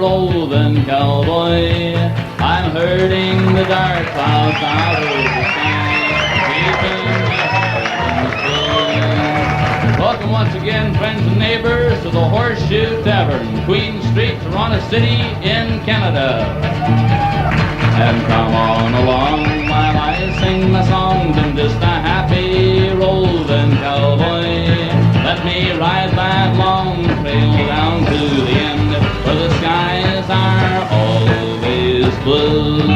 roving cowboy. I'm herding the dark clouds out of the sky, keeping my heart in the clear. Welcome once again, friends and neighbors, to the Horseshoe Tavern, Queen Street, Toronto City in Canada. And come on along while I sing my songs. I'm just a happy roving cowboy. Let me ride that long trail down to the end, where the skies are always blue.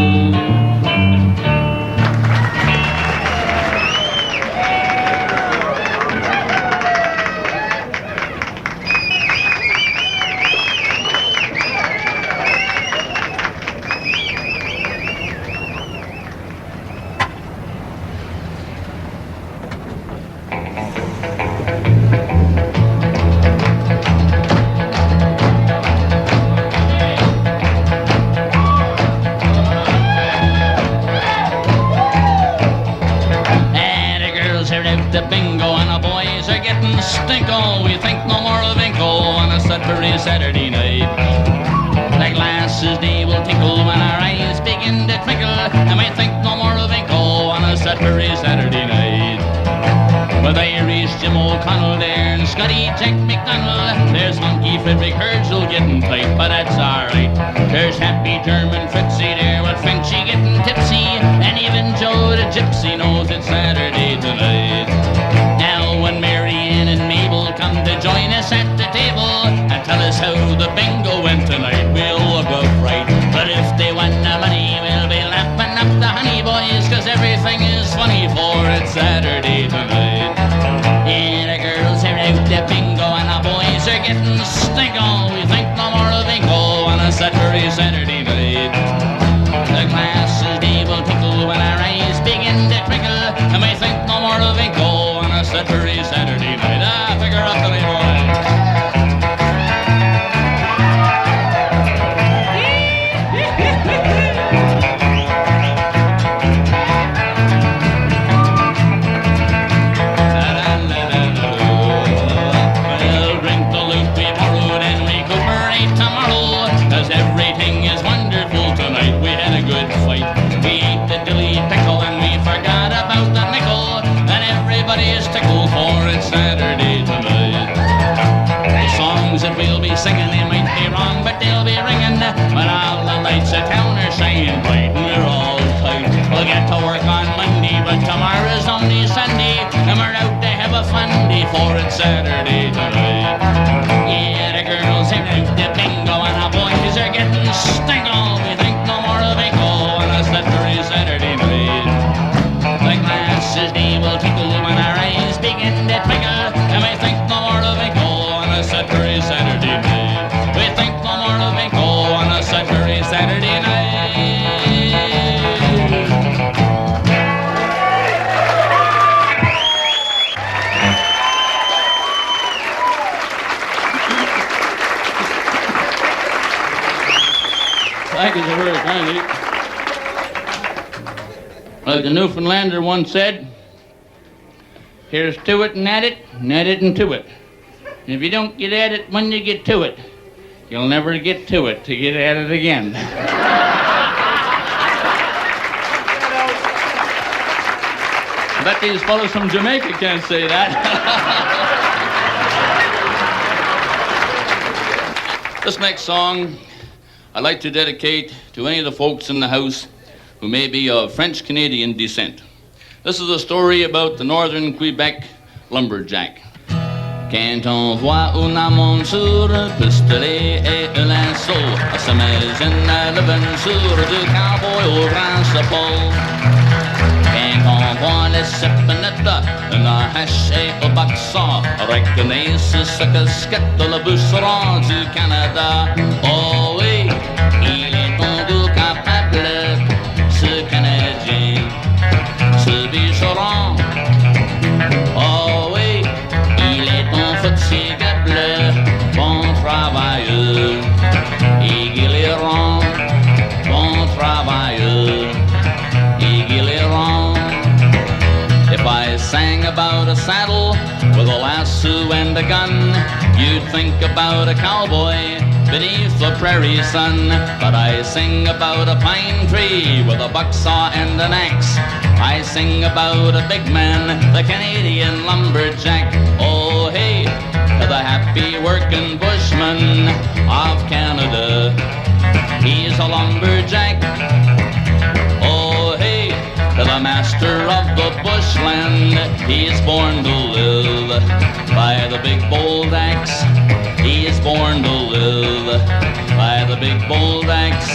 The bingo and the boys are getting stinko. We think no more of Inco on a Sudbury Saturday night. The glasses they will tinkle when our eyes begin to twinkle, and we think no more of Inco on a Sudbury Saturday night. With Irish Jim O'Connell there and Scotty Jack McDonald, there's Hunky Frederick Herschel getting tight, but that's alright. There's Happy German Fritzy there with Frenchy getting tipsy, and even Joe the Gypsy knows it's Saturday tonight. Now when Mary Ann and Mabel come to join us at the table and tell us how the bingo went tonight, we'll look up right. But if they want the money, we'll be lapping up the honey boys, 'cause everything is funny for it's Saturday tonight. Yeah, the girls are out the bingo and the boys are getting stinko. We think no more of bingo on a Sudbury Saturday night. The glasses they will tinkle when our eyes begin to twinkle, and we think no more of bingo on a Sudbury Saturday night. Ah, figure up the boys. Everything is wonderful tonight. We had a good fight. We ate the dilly pickle and we forgot about the nickel. And everybody is tickled for it's Saturday tonight. The songs that we'll be singing, they might be wrong, but they'll be ringing. When all the lights of town are shining bright and we're all tight. We'll get to work on Monday, but tomorrow's only Sunday, and we're out to have a fun day for it's Saturday tonight. Yeah, the girls are out the bingo and the boys are getting stinko. We think no more of bingo on a Sudbury Saturday night. The glasses they will tinkle when our eyes begin to twinkle, and we think no more of bingo on a Sudbury Saturday night. We think no more of bingo on a Sudbury Saturday night. Thank you so very kindly. Like the Newfoundlander once said, here's to it and at it and to it. And if you don't get at it when you get to it, you'll never get to it to get at it again. I bet these fellows from Jamaica can't say that. This next song I'd like to dedicate to any of the folks in the house who may be of French-Canadian descent. This is a story about the northern Quebec lumberjack. Quand on voit un amant sur un pistolet et un linceau, à s'imagine à l'aventure du cowboy au grand chapeau. Quand on voit les cepenettes, un hache et un boxon, reconnaissent ce casquette de la bûcheron du Canada. Oh oui, il est un goût capable, ce Canadien, ce bûcheron. Oh oui, il est un fatigable, bon travailleur, aiguiléron, bon travailleur, aiguiléron. If I sang about a saddle with a lasso and a gun, you'd think about a cowboy beneath the prairie sun. But I sing about a pine tree with a bucksaw and an axe. I sing about a big man, the Canadian lumberjack. Oh hey, the happy working bushman of Canada. He's a lumberjack. Oh hey, the master of the bushland. He's born to live by the big bold axe. He is born to live by the big bold axe.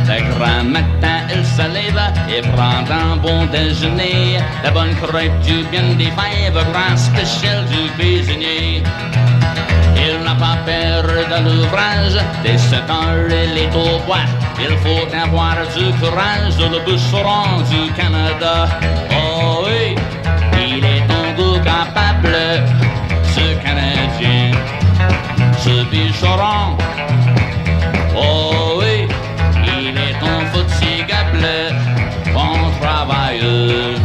Le grand matin, il se lève et prend un bon déjeuner. La bonne crêpe du bien des fèves, grand spécial du cuisinier. Il n'a pas peur de l'ouvrage, dès 7 heures il est au bois. Il faut avoir du courage, le bûcheron du Canada. Oh oui, il est un goût capable, ce Canadien, ce bûcheron. Oh oui, il est un fatigable, bon travailleur.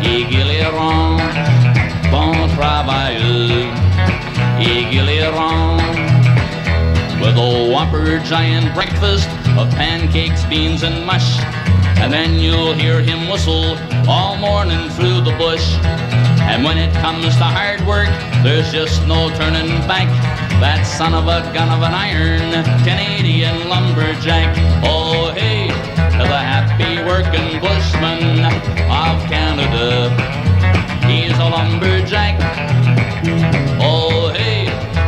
Aiguilera, bon travailleur. Aiguilera. With a whopper giant breakfast of pancakes, beans and mush. And then you'll hear him whistle all morning through the bush. And when it comes to hard work, there's just no turning back. That son of a gun of an iron Canadian lumberjack. Oh hey, the happy working bushman of Canada. He's a lumberjack. Oh hey,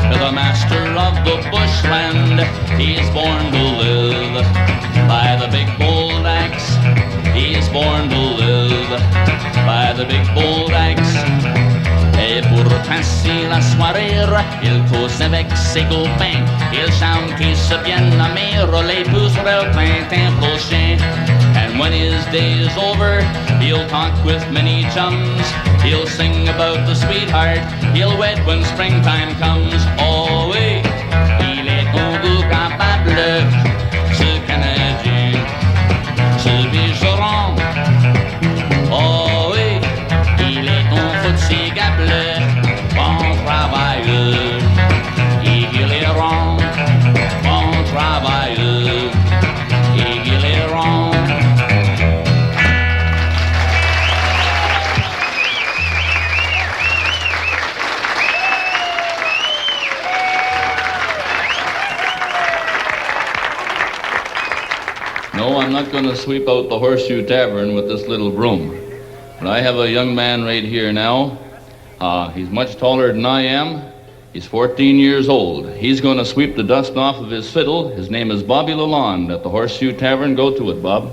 the master of the bushland. He's born to live by the big bold axe. He's born to live by the big bold axe. Et pour passer la soirée, il cause avec ses copains. Il chante qu'il se bien amer les poussera le printemps prochain. And when his day is over, he'll talk with many chums. He'll sing about the sweetheart he'll wed when springtime comes. Oh oui, il est un goût capable, ce Canadien, ce bûcheron. Oh oui, il est un fatigable, bon travailleur. Aiguilera, bon travailleur. Aiguilera. No, I'm not going to sweep out the Horseshoe Tavern with this little broom. But I have a young man right here now. He's much taller than I am. He's 14 years old. He's going to sweep the dust off of his fiddle. His name is Bobby Lalonde at the Horseshoe Tavern. Go to it, Bob.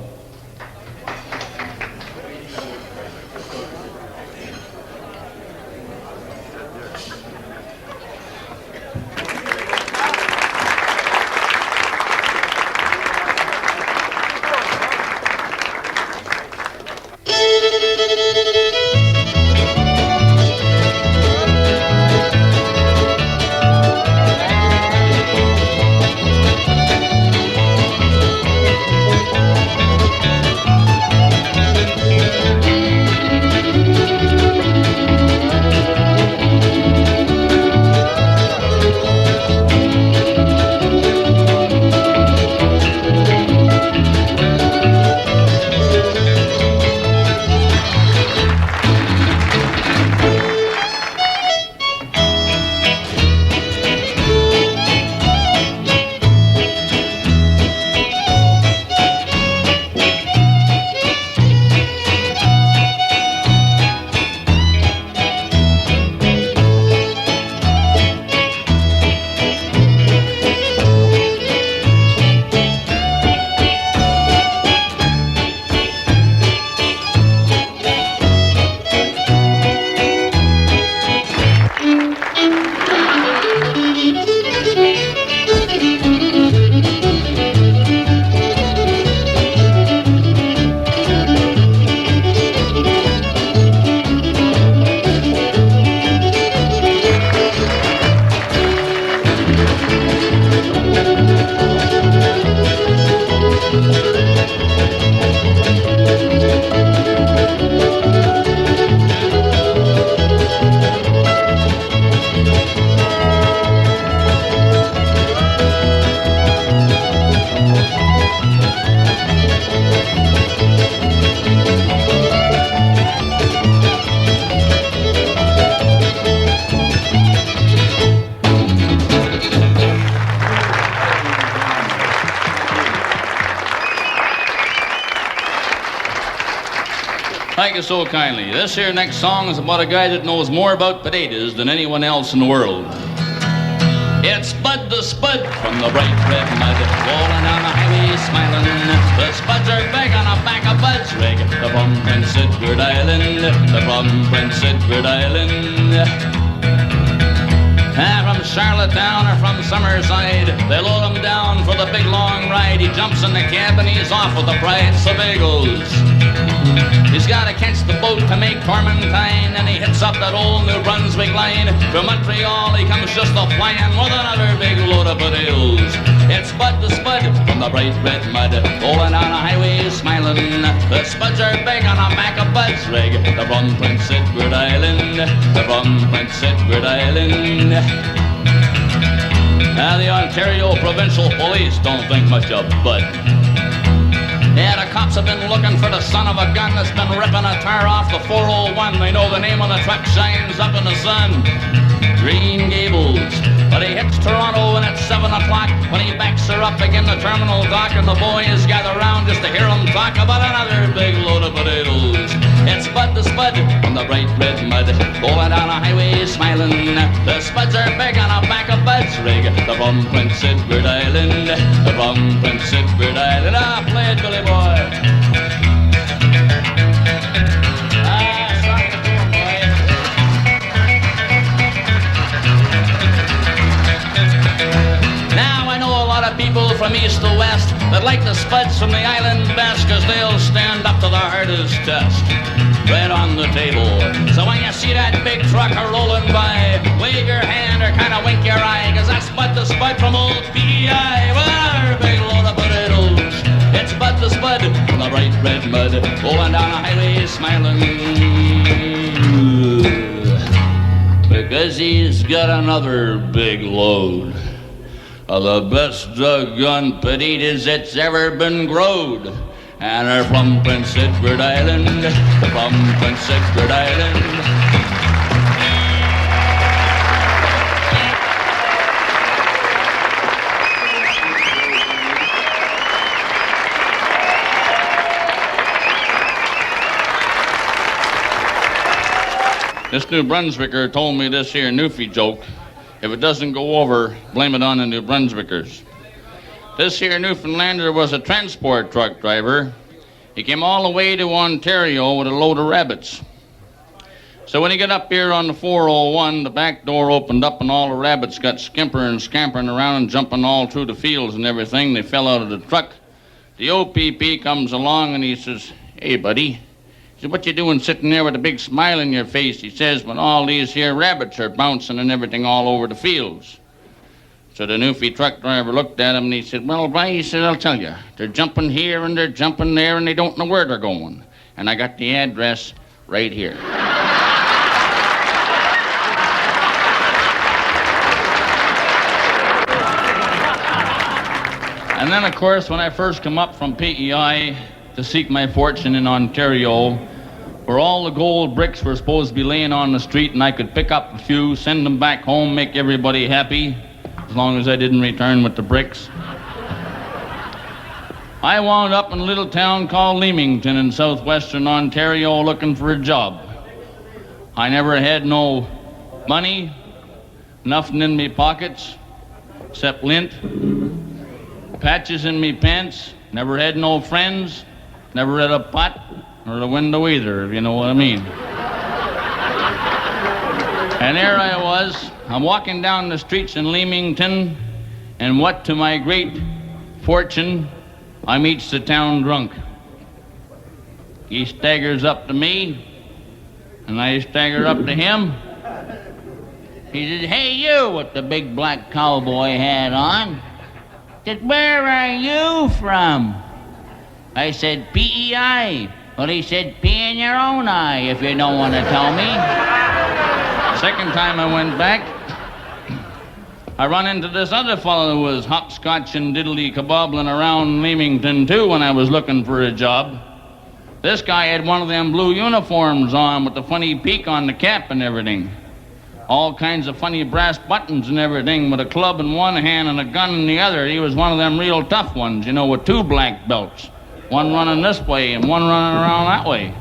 Thank you so kindly. This here next song is about a guy that knows more about potatoes than anyone else in the world. It's Bud the Spud from the bright red mud, rolling down the highway smiling. The Spuds are big on the back of Bud's rig. They're from Prince Edward Island. They're from Prince Edward Island. From Charlottetown or from Summerside, they load him down for the big long ride. He jumps in the cab and he's off with the price of bagels. He's got to catch the boat to make Tormentine, and he hits up that old New Brunswick line. From Montreal he comes just a-flying with another big load of potatoes. It's Bud the Spud from the bright red mud, rolling down a highway smiling. The Spuds are big on the back of Bud's rig. They're from Prince Edward Island. They're from Prince Edward Island. Now the Ontario Provincial Police don't think much of Bud. Yeah, the cops have been looking for the son of a gun that's been ripping a tire off the 401. They know the name on the truck shines up in the sun. Green Gables. But he hits Toronto and it's 7 o'clock when he backs her up again the terminal dock, and the boys gather round just to hear him talk about another big load of potatoes. It's Bud the Spud from the bright red mud, rolling down a highway smiling. The Spuds are big on the back of Bud's rig. They're from Prince Edward Island. They're from Prince Edward Island. Ah, play it, Billy boy. People from east to west that like the Spuds from the island best, cause they'll stand up to the hardest test. Right on the table. So when you see that big trucker rolling by, wave your hand or kind of wink your eye, cause that's Bud the Spud from old PEI. Well, our big load of potatoes. It's Bud the Spud from the bright red mud, rolling down a highway smiling. Because he's got another big load of the best doggone potatoes that's ever been growed. And they're from Prince Edward Island. They're from Prince Edward Island. This New Brunswicker told me this here Newfie joke. If it doesn't go over, blame it on the New Brunswickers. This here Newfoundlander was a transport truck driver. He came all the way to Ontario with a load of rabbits. So when he got up here on the 401, the back door opened up and all the rabbits got skimpering and scampering around and jumping all through the fields and everything. They fell out of the truck. The OPP comes along and he says, "Hey, buddy." He said, "What you doing sitting there with a big smile on your face?" He says, "When all these here rabbits are bouncing and everything all over the fields." So the Newfie truck driver looked at him and he said, "Well, boy," he said, "I'll tell you. They're jumping here and they're jumping there and they don't know where they're going. And I got the address right here." And then, of course, when I first come up from PEI to seek my fortune in Ontario, where all the gold bricks were supposed to be laying on the street and I could pick up a few, send them back home, make everybody happy, as long as I didn't return with the bricks. I wound up in a little town called Leamington in southwestern Ontario looking for a job. I never had no money, nothing in me pockets, except lint, patches in me pants, never had no friends, never had a pot or a window either, if you know what I mean. And there I was, I'm walking down the streets in Leamington, and what to my great fortune, I meets the town drunk. He staggers up to me, and I stagger up to him. He says, "Hey, you with the big black cowboy hat on. I said, where are you from?" I said, PEI. Well, he said, pee in your own eye if you don't want to tell me. Second time I went back, I run into this other fellow who was hopscotch and diddly-kabobbling around Leamington, too, when I was looking for a job. This guy had one of them blue uniforms on with the funny peak on the cap and everything. All kinds of funny brass buttons and everything, with a club in one hand and a gun in the other. He was one of them real tough ones, you know, with two black belts. One running this way and one running around that way.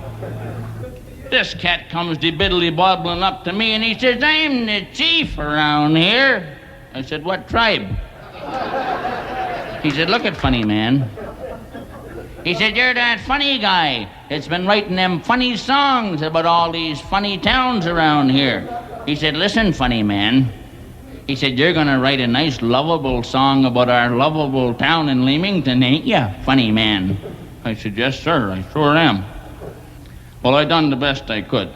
This cat comes diddly bobbling up to me and he says, I'm the chief around here. I said, what tribe? He said, look at funny man. He said, you're that funny guy that's been writing them funny songs about all these funny towns around here. He said, listen, funny man. He said, you're going to write a nice, lovable song about our lovable town in Leamington, ain't ya, funny man? I said, yes, sir, I sure am. Well, I done the best I could.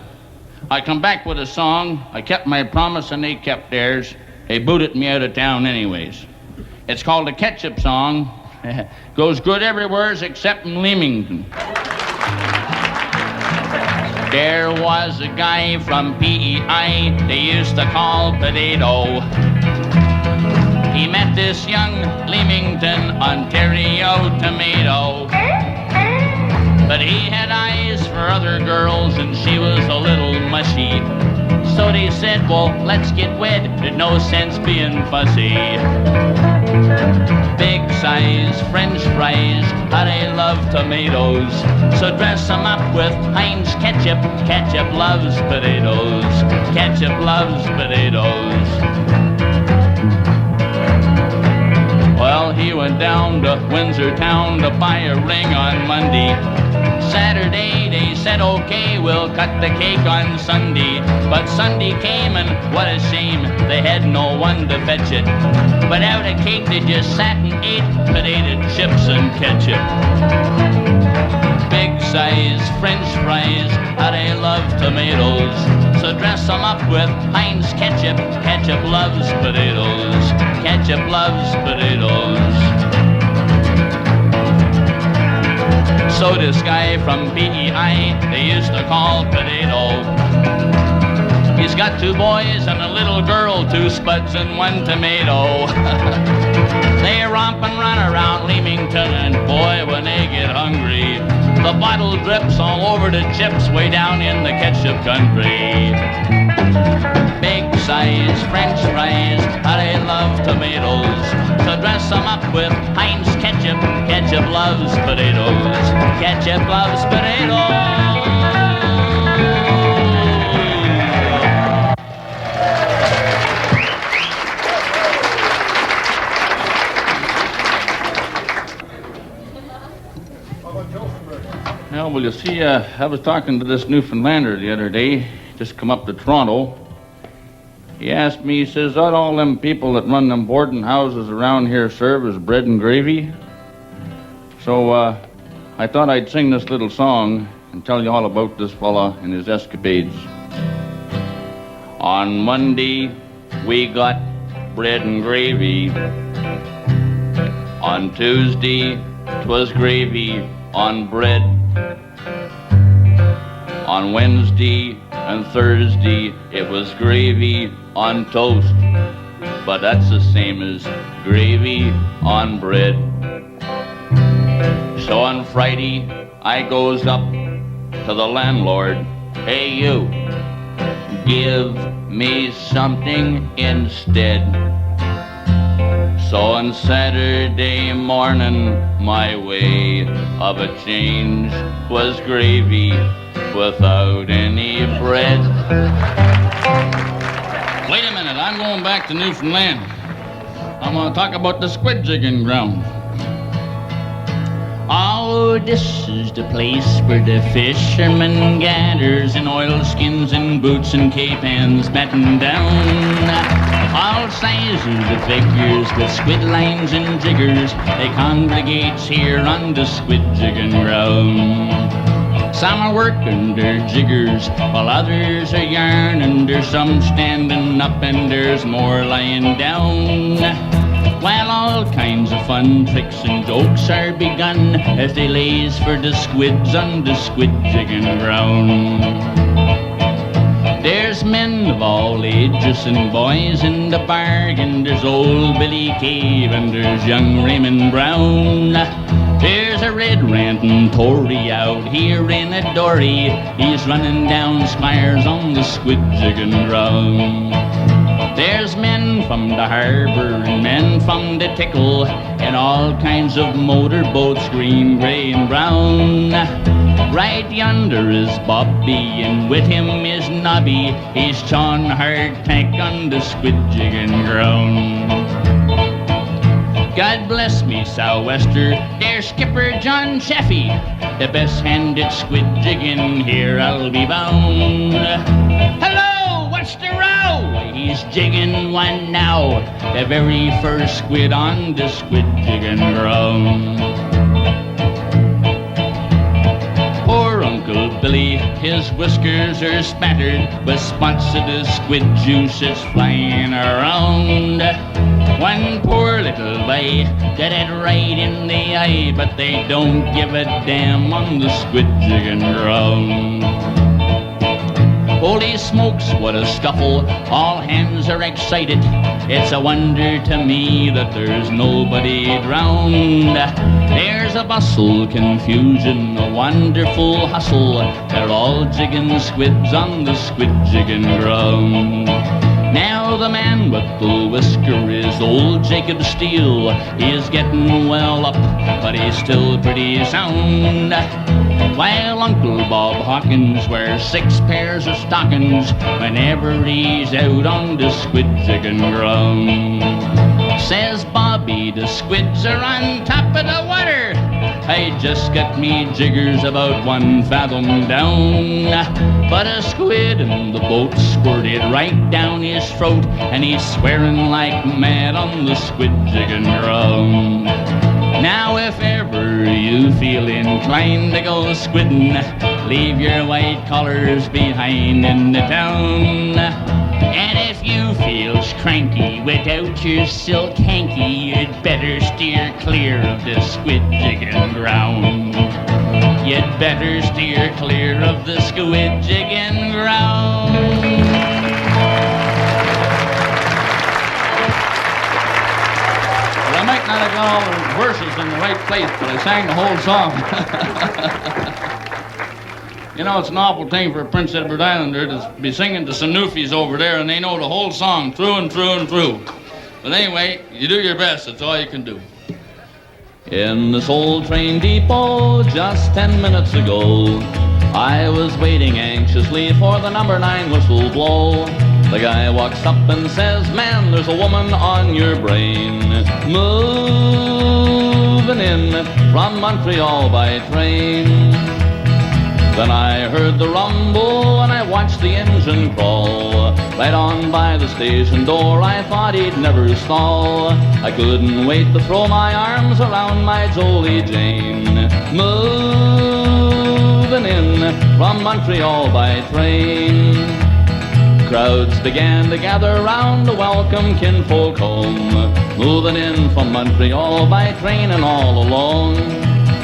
I come back with a song. I kept my promise and they kept theirs. They booted me out of town anyways. It's called a ketchup song. Goes good everywhere except in Leamington. There was a guy from PEI they used to call Potato. He met this young Leamington, Ontario tomato. But he had eyes for other girls and she was a little mushy. So they said, well, let's get wed. There's no sense being fussy. Big size French fries, how they love tomatoes. So dress them up with Heinz ketchup. Ketchup loves potatoes. Ketchup loves potatoes. Well, he went down to Windsor town to buy a ring on Monday. Saturday they said, okay, we'll cut the cake on Sunday. But Sunday came and what a shame, they had no one to fetch it. Without a cake they just sat and ate potato chips and ketchup. Big size French fries, how they love tomatoes. So dress them up with Heinz ketchup. Ketchup loves potatoes. Ketchup loves potatoes. So this guy from PEI they used to call Potato. He's got 2 boys and a little girl, 2 spuds and 1 tomato. They romp and run around Leamington, and boy, when they get hungry, the bottle drips all over the chips way down in the ketchup country. Big size French fries, how they love tomatoes. So dress them up with Heinz ketchup. Ketchup loves potatoes. Ketchup loves potatoes. Well, you see, I was talking to this Newfoundlander the other day, just come up to Toronto. He asked me, he says, "Are all them people that run them boarding houses around here serve as bread and gravy?" So I thought I'd sing this little song and tell you all about this fella and his escapades. On Monday, we got bread and gravy. On Tuesday, 'twas gravy on bread. On Wednesday and Thursday, it was gravy on toast. But that's the same as gravy on bread. So on Friday, I goes up to the landlord. "Hey, you, give me something instead." So on Saturday morning, my way of a change was gravy without any bread. Wait a minute, I'm going back to Newfoundland. I'm going to talk about the squid jigging ground. Oh, this is the place where the fishermen gathers in oilskins and boots and capons batten down. All sizes of figures with squid lines and jiggers, they congregates here on the squid jigging ground. Some are working their jiggers, while others are yarning. There's some standing up and there's more lying down. While all kinds of fun tricks and jokes are begun as they lays for the squids on the squid jigging ground. There's men of all ages and boys in the bargain. There's old Billy Cave and there's young Raymond Brown. There's a red rantin' Tory out here in a dory. He's running down squires on the squid jigging ground. There's men from the harbor and men from the Tickle, and all kinds of motorboats, green, gray, and brown. Right yonder is Bobby, and with him is Nobby. He's chawing hardtack on the squid jigging ground. God bless me, sou'wester, there's Skipper John Chaffee, the best-handed squid jigging here, I'll be bound. Hello, what's the row? He's jigging one now, the very first squid on the squid jigging ground. Poor Uncle Billy, his whiskers are spattered with spots of the squid juice that's flying around. One poor little boy got it right in the eye, but they don't give a damn on the squid jigging ground. Holy smokes, what a scuffle, all hands are excited. It's a wonder to me that there's nobody drowned. There's a bustle, confusion, a wonderful hustle. They're all jigging squids on the squid jigging ground. Now the man with the whisker is old Jacob Steele. He's getting well up, but he's still pretty sound. While Uncle Bob Hawkins wears 6 pairs of stockings whenever he's out on the squid jigging ground. Says Bobby, the squids are on top of the water. I just got me jiggers about 1 fathom down. But a squid in the boat squirted right down his throat, and he's swearing like mad on the squid jigging ground. Now if ever you feel inclined to go squidding, leave your white collars behind in the town. And if you feel cranky without your silk hanky, you'd better steer clear of the squid jigging ground. You'd better steer clear of the squid jigging ground. I might not have got all the verses in the right place, but I sang the whole song. You know, it's an awful thing for a Prince Edward Islander to be singing to Sanufis over there, and they know the whole song through and through and through. But anyway, you do your best. That's all you can do. In this old train depot, just 10 minutes ago, I was waiting anxiously for the number 9 whistle blow. The guy walks up and says, "Man, there's a woman on your brain, moving in from Montreal by train." Then I heard the rumble and I watched the engine crawl right on by the station door. I thought he'd never stall. I couldn't wait to throw my arms around my Jolie Jane, moving in from Montreal by train. Crowds began to gather round to welcome kinfolk home, moving in from Montreal by train and all alone.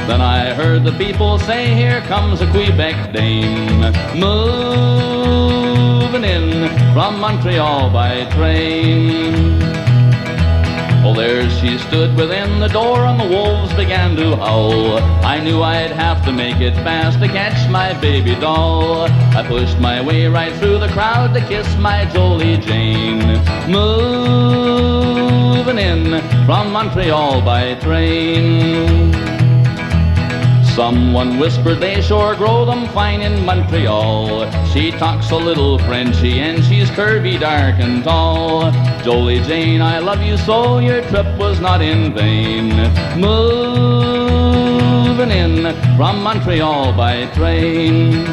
Then I heard the people say, "Here comes a Quebec dame, moving in from Montreal by train." Well, there she stood within the door and the wolves began to howl. I knew I'd have to make it fast to catch my baby doll. I pushed my way right through the crowd to kiss my Jolie Jane, moving in from Montreal by train. Someone whispered they sure grow them fine in Montreal. She talks a little Frenchy and she's curvy, dark and tall. Jolie Jane, I love you so, your trip was not in vain, moving in from Montreal by train.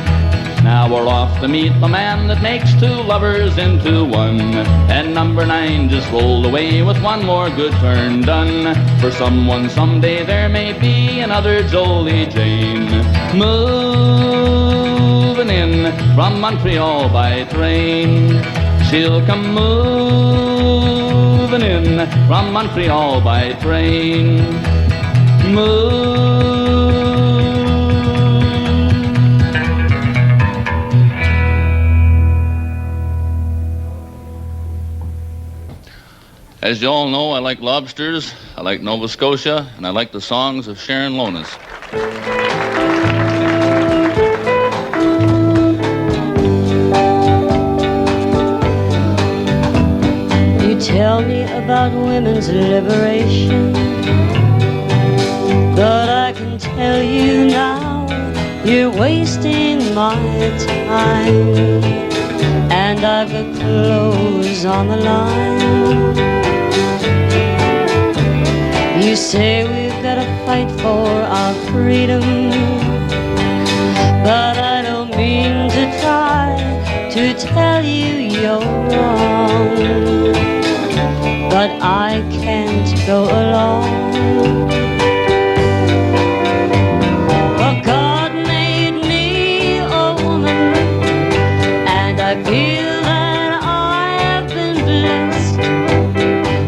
Now we're off to meet the man that makes 2 lovers into one, and number 9 just rolled away with one more good turn done. For someone someday there may be another Jolie Jane, moving in from Montreal by train. She'll come moving in from Montreal by train, As you all know, I like lobsters, I like Nova Scotia, and I like the songs of Sharon Lonis. You tell me about women's liberation, but I can tell you now You're wasting my time, and I've got clothes on the line. You say we've got to fight for our freedom, but I don't mean to try to tell you you're wrong. But I can't go along. Well, God made me a woman, and I feel that I have been blessed.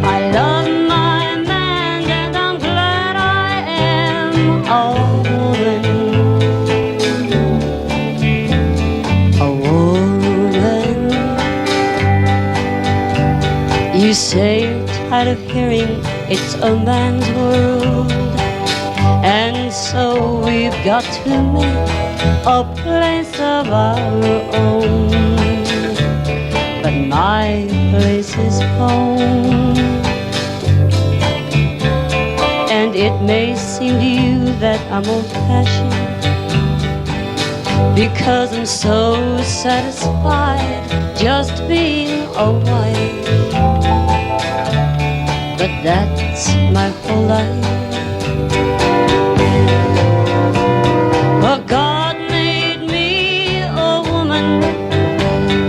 I love my man, and I'm glad I am a woman. A woman. You say you're tired of hearing it's a man's world, and so we've got to make a place of our own. But my place is home, and it may seem to you that I'm old-fashioned because I'm so satisfied just being a wife. But that's my whole life. Well, God made me a woman,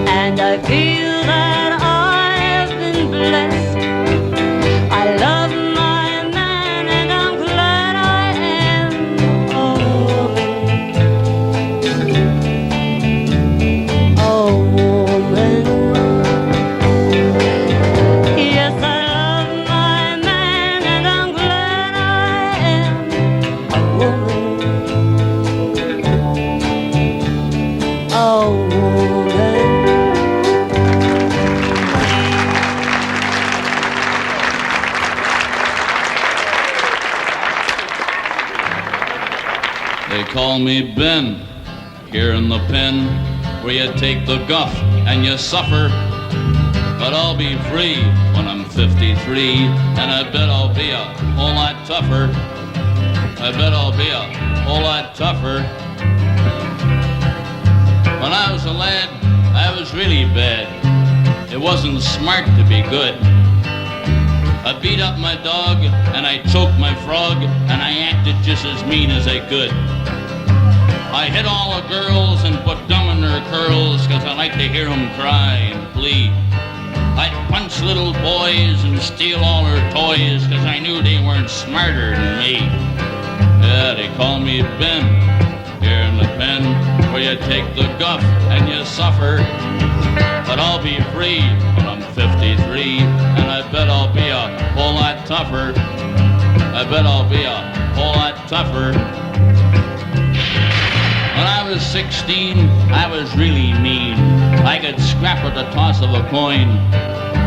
and I feel that I have been blessed. I love my man, and I'm glad I am a woman. A woman. Yes, I love my man, and I'm glad I am a woman. A woman. They call me Ben, here in the pen, where you take the guff and you suffer. But I'll be free when I'm 53, and I bet I'll be a whole lot tougher. I bet I'll be a whole lot tougher. When I was a lad, I was really bad. It wasn't smart to be good. I beat up my dog, and I choked my frog, and I acted just as mean as I could. I hit all the girls and put them in their curls, 'cause I like to hear them cry and plead. I'd punch little boys and steal all their toys, 'cause I knew they weren't smarter than me. Yeah, they call me Ben, here in the pen, where you take the guff and you suffer. But I'll be free when I'm 53, and I bet I'll be a whole lot tougher. I bet I'll be a whole lot tougher. When I was 16, I was really mean. I could scrap at the toss of a coin.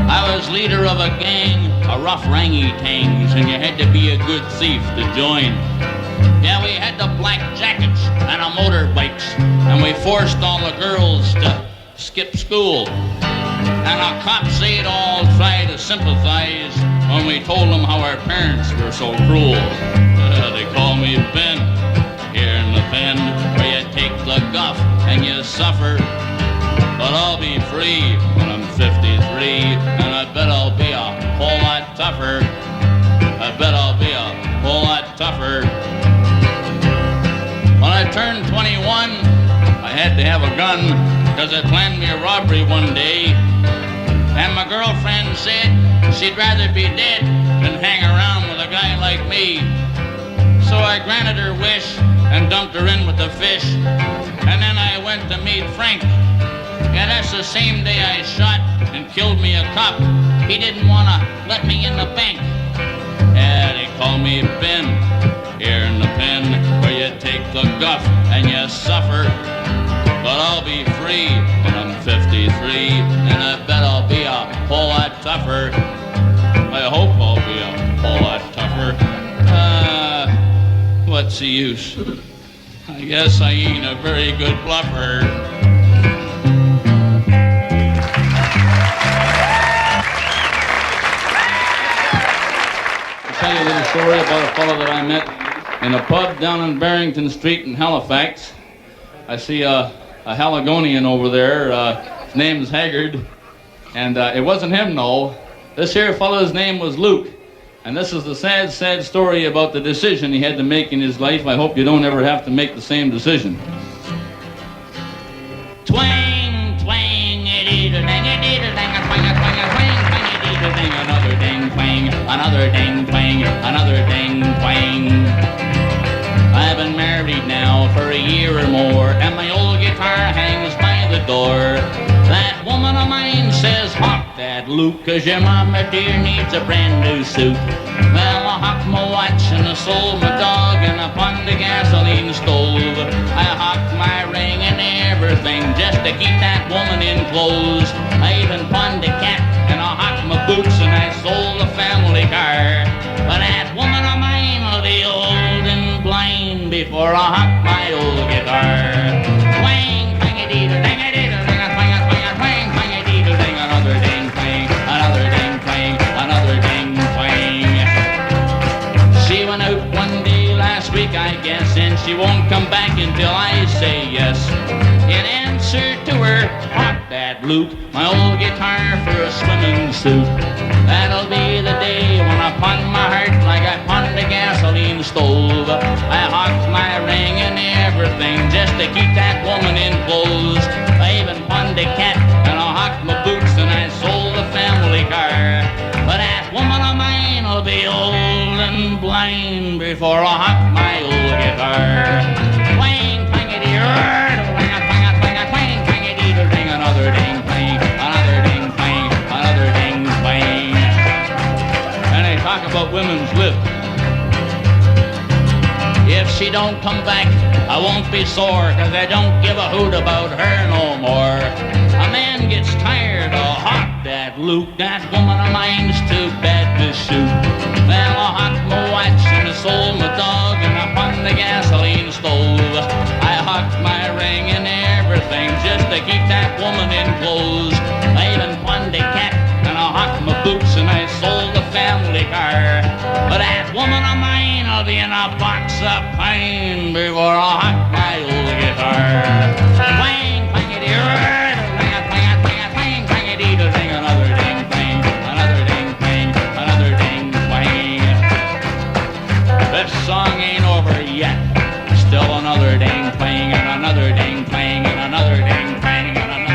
I was leader of a gang of rough rangy-tangs, and you had to be a good thief to join. Yeah, we had the black jackets and our motorbikes, and we forced all the girls to skip school. And our cops, they'd all try to sympathize when we told them how our parents were so cruel. They call me Ben, here in the pen, where you take the guff and you suffer. But I'll be free when I'm 53, and I bet I'll be a whole lot tougher. I bet I'll be a whole lot tougher. When I turned 21, I had to have a gun, 'cause I planned me a robbery one day. And my girlfriend said she'd rather be dead than hang around with a guy like me. So I granted her wish and dumped her in with the fish. And then I went to meet Frank. Yeah, that's the same day I shot and killed me a cop. He didn't want to let me in the bank. Yeah, they call me Ben, here in the pen, where you take the guff and you suffer. But I'll be free when I'm 53, and I bet I'll be a whole lot tougher. I hope I'll be a whole lot tougher. What's the use? I guess I ain't a very good bluffer. I'll tell you a little story about a fellow that I met in a pub down on Barrington Street in Halifax. I see a Haligonian over there. His name's Haggard. And it wasn't him, no. This here fellow's name was Luke. And this is the sad, sad story about the decision he had to make in his life. I hope you don't ever have to make the same decision. Twang, twang, another ding twang, another ding twang, another ding twang. I've been married now for a year or more, and my old guitar hangs by the door. That woman of mine says, "Hawk that, Luke, 'cause your mama dear needs a brand new suit." Well, I hocked my watch and I sold my dog, and I pawned the gasoline stove. I hocked my ring and everything just to keep that woman in clothes. I even pawned a cat and I hocked my boots, and I sold the family car. But that woman of mine will be old and blind before I hock my old guitar. Twang, twang-a-dee-doo, ding-a-dee-doo, ding-a-twang-a, twang-a-twang, twang-a-dee-doo, ding, another ding, twang, another ding, twang, another ding, twang. She went out one day last week, I guess, and she won't come back until I say yes. In answer to her, "Hawk that, Luke, my old guitar for a swimming suit." That'll be the day when I pawn my heart like I pawned a gasoline stove. I hocked my ring and everything just to keep that woman in clothes. I even pawned a cat and I hocked my boots, and I sold the family car. But that woman of mine will be old and blind before I hock my old guitar. Twang, twangity, twang, twangity, ding, another ding, twang, another ding, twang, another ding, twang. And they talk about women's lip. If she don't come back, I won't be sore, 'cause I don't give a hoot about her no more. A man gets tired of hawk that, Luke, that woman of mine's too bad to shoot. Well, I hocked my watch and I sold my dog, and I pawned the gasoline stove. I hocked my ring and everything just to keep that woman in clothes. I even pawned a cat and I hocked my boots, and I sold the family car. But that woman of mine will be in a box of pine before I hock my old guitar. Twang, twangity, twang, twangity, ding, another ding, twang, another ding, twang, another ding, twang. This song ain't over yet. Still another ding, twang, and another ding, twang, and another ding, twang, and another.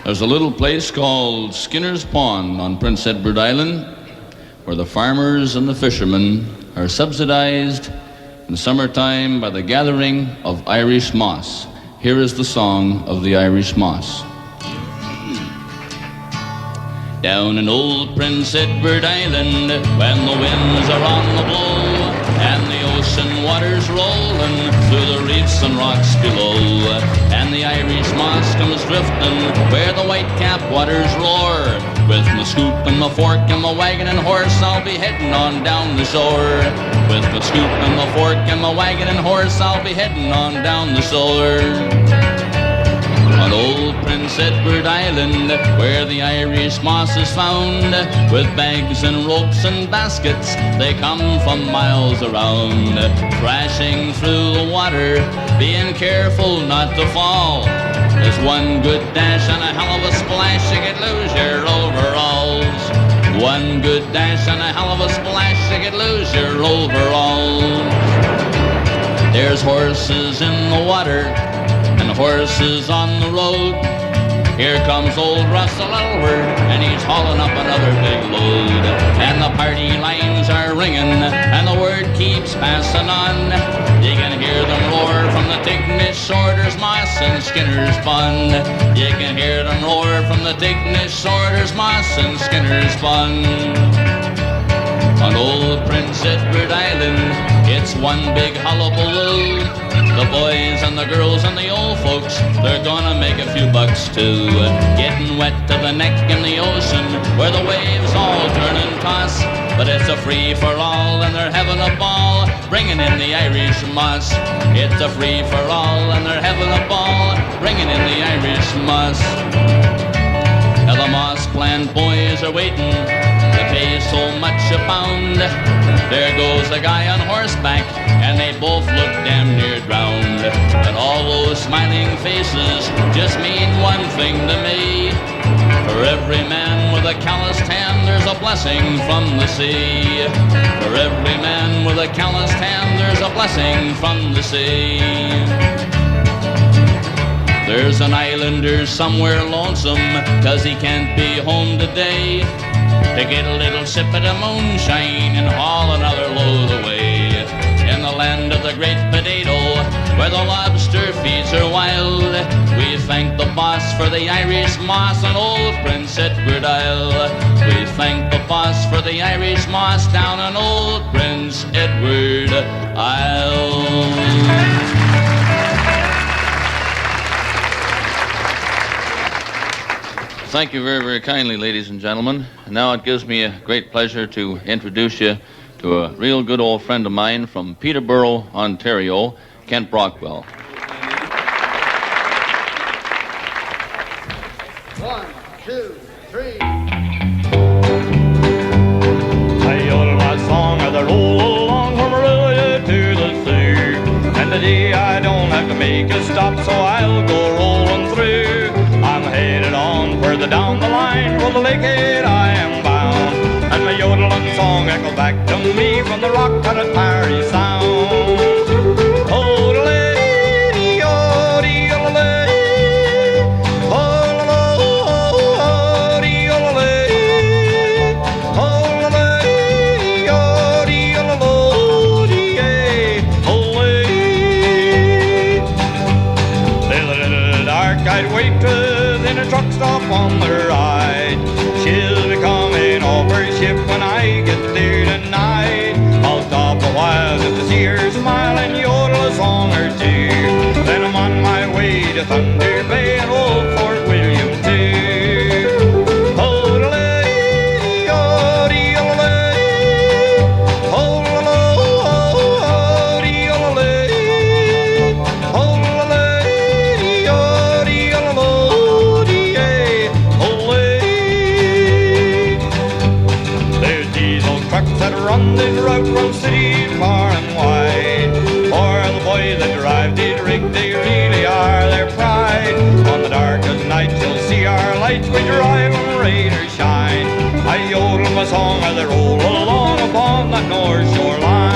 There's a little place called Skinner's Pond on Prince Edward Island, where the farmers and the fishermen are subsidized in summertime by the gathering of Irish moss. Here is the song of the Irish moss. Down in old Prince Edward Island, when the winds are on the blow, and the ocean waters rolling through the reefs and rocks below, and the Irish moss comes drifting where the white-capped waters roar. With my scoop and my fork and my wagon and horse, I'll be heading on down the shore. With my scoop and my fork and my wagon and horse, I'll be heading on down the shore. On old Prince Edward Island, where the Irish moss is found, with bags and ropes and baskets, they come from miles around, crashing through the water, being careful not to fall. There's one good dash and a hell of a splash, you could lose your overalls. One good dash and a hell of a splash, you could lose your overalls. There's horses in the water and horses on the road. Here comes old Russell Elward, and he's hauling up another big load. And the party lines are ringing, and the word keeps passing on. You can hear them roar from the Tignish, Shorters, Moss, and Skinner's Pond. You can hear them roar from the Tignish, Shorters, Moss, and Skinner's Pond. On old Prince Edward Island, it's one big hullabaloo. The boys and the girls and the old folks, they're gonna make a few bucks too. Getting wet to the neck in the ocean, where the waves all turn and toss. But it's a free-for-all and they're having a ball, bringing in the Irish moss. It's a free-for-all and they're having a ball, bringing in the Irish moss. Now The Moss Plant boys are waiting to pay so much a pound. There goes a guy on horseback, and they both look damn near drowned. But all those smiling faces just mean one thing to me. For every man with a calloused hand, there's a blessing from the sea. For every man with a calloused hand, there's a blessing from the sea. There's an islander somewhere lonesome, 'cause he can't be home today, to get a little sip of the moonshine and haul another load away. In the land of the great potato, where the lobster feeds are wild, we thank the boss for the Irish moss on old Prince Edward Isle. We thank the boss for the Irish moss down on old Prince Edward Isle. Thank you very, very kindly, ladies and gentlemen. And now it gives me a great pleasure to introduce you to a real good old friend of mine from Peterborough, Ontario, Kent Brockwell. 1, 2, 3. I yodel my song as I roll along from Aurelia to the sea. And today I don't have to make a stop, so I'll go rolling through. I'm headed on further down the line, for the lakehead I am bound. And my yodeling song echoes back to me from the rock cut at Parry Sound. Truck stop on the right. She'll be coming off her ship when I get there tonight. I'll stop a while just to see her smile and yodel a song or two. Then I'm on my way to Thunder Bay and old Fort William too. Run this route from city far and wide. For the boys that drive the rig, they really are their pride. On the darkest night you'll see our lights, we drive them rain or shine. I yodel my song as I roll along upon that North Shore line.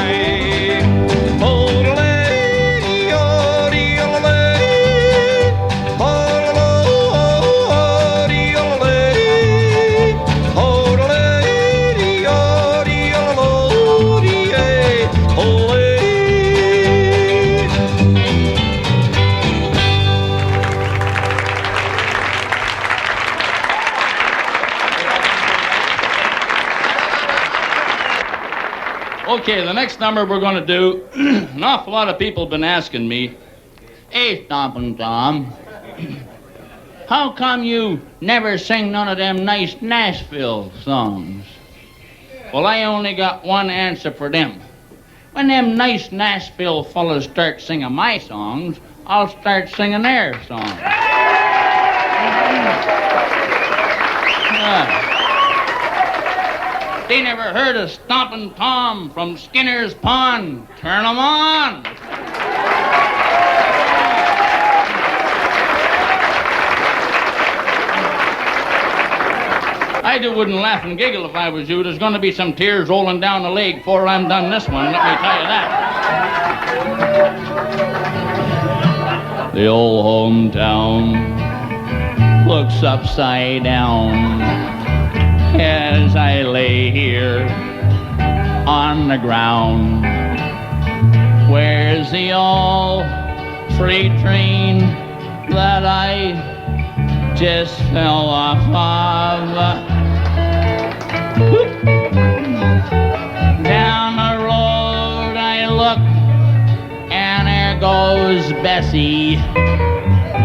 Okay, the next number we're going to do, an awful lot of people have been asking me, "Hey, Stompin' Tom, how come you never sing none of them nice Nashville songs?" Well, I only got one answer for them. When them nice Nashville fellas start singing my songs, I'll start singing their songs. They never heard of Stompin' Tom from Skinner's Pond. Turn 'em on. I wouldn't laugh and giggle if I was you. There's going to be some tears rolling down the leg before I'm done this one, let me tell you that. The old hometown looks upside down as I lay here on the ground. Where's the old freight train that I just fell off of? Down the road I look, and there goes Bessie,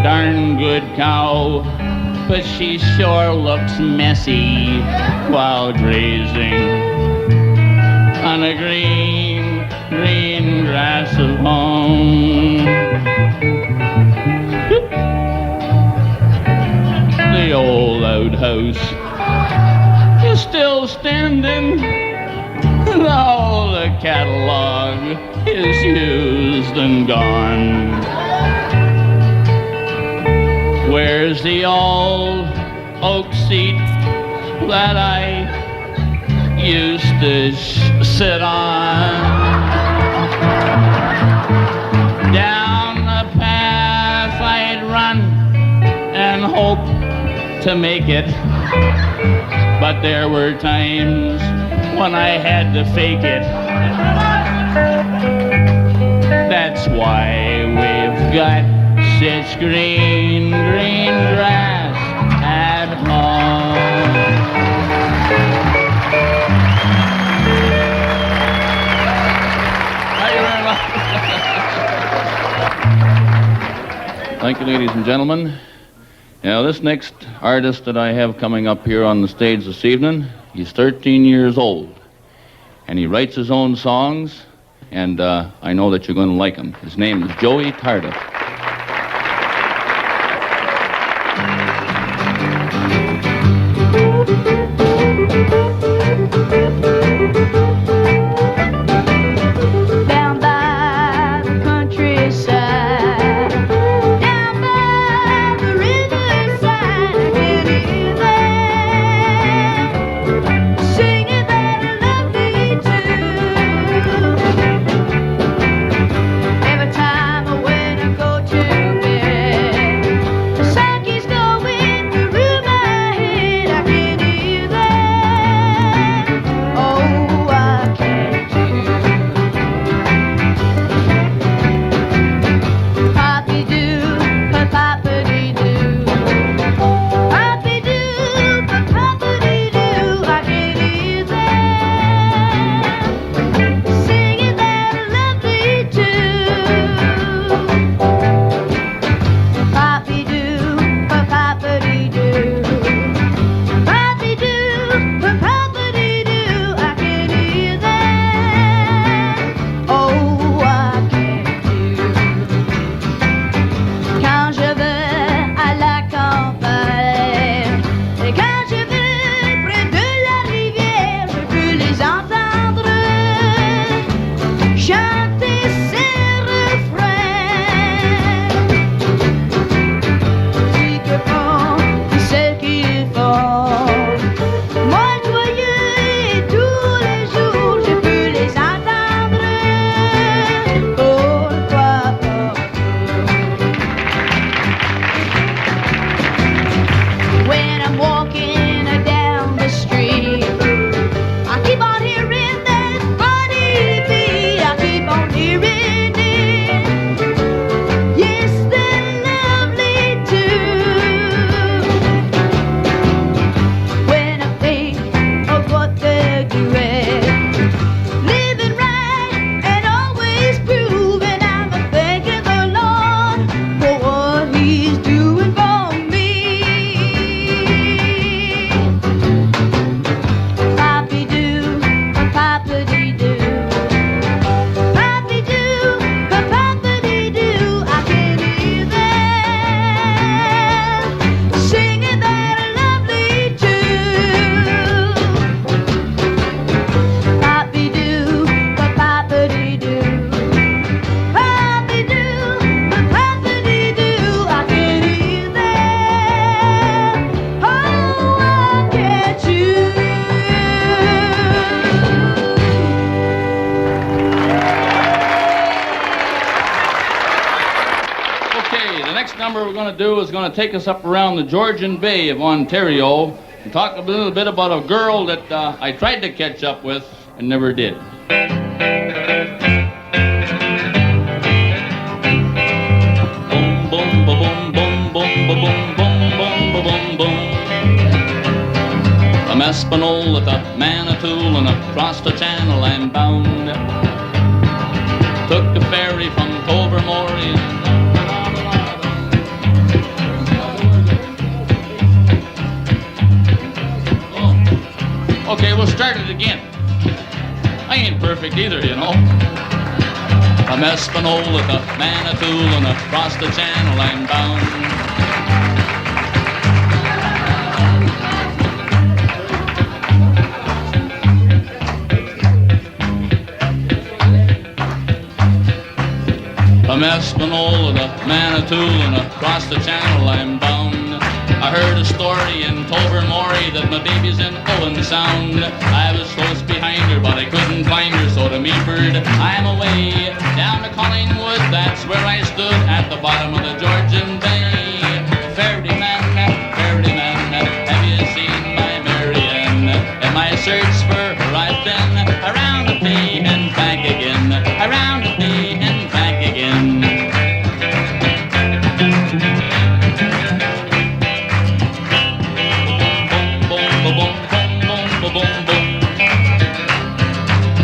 darn good cow, but she sure looks messy while grazing on the green, green grass of home. The old outhouse is still standing. Now the catalog is used and gone. Where's the old oak seat that I used to sit on? Down the path I'd run and hope to make it, but there were times when I had to fake it. That's why we've got such green grass at home. Thank you very much. Thank you, ladies and gentlemen. Now, this next artist that I have coming up here on the stage this evening, he's 13 years old, and he writes his own songs, and I know that you're going to like him. His name is Joey Tardif. Down by the countryside, down by the riverside, I can hear them singing that lovely tune. Every time when I go to bed, the sun keeps going through my head. I can hear them. Oh, I can't do. Poppy-doo, pa-poppity-doo. Poppy-doo, pa-poppity-doo. I can hear them singing that lovely tune. Poppy-doo, pa-poppity-doo. Poppy-doo, pa-poppity-doo. I can hear them. Oh, I can't do. Quand je vais à la campagne et quand je vais près de la rivière, je peux les entendre chanter ces refrains. Si que font ceux qui font moi joyeux et tous les jours, je peux les entendre. Pourquoi pas? When I'm walking down the street, I keep on hearing that funny beat. I keep on hearing it. Yes, that lovely tune. When I think of what they're doing, living right and always proving, I'm thanking the Lord for what He's doing for me. Poppy-doo, pa-poppity-doo. Poppy-doo, pa-poppity-doo. I can hear them singing that lovely tune. Poppy-doo, pa-poppity-doo. Poppy-doo, pa-poppity-doo. I can hear them. Oh, why can't you? Okay, the next number we're going to do is going to take us up around the Georgian Bay of Ontario and talk a little bit about a girl that I tried to catch up with and never did. Boom, boom, ba-boom, boom, boom, ba-boom, boom, boom, ba-boom, boom. From Espanola to Manitoul and across the channel I'm bound. Took the ferry from Tobermory. Okay, we'll start it again. I ain't perfect either, you know. From Espanola to Manitoul and across the channel I'm bound. From Espanola to Manitoulin, across the channel I'm bound. I heard a story in Tobermory that my baby's in Owen Sound. I was close behind her, but I couldn't find her, so to me, bird, I'm away. Down to Collingwood, that's where I stood, at the bottom of the Georgian Bay. Ferryman, have you seen my Marianne? In my search for her I've been around the bay and back again, around the bay and back again.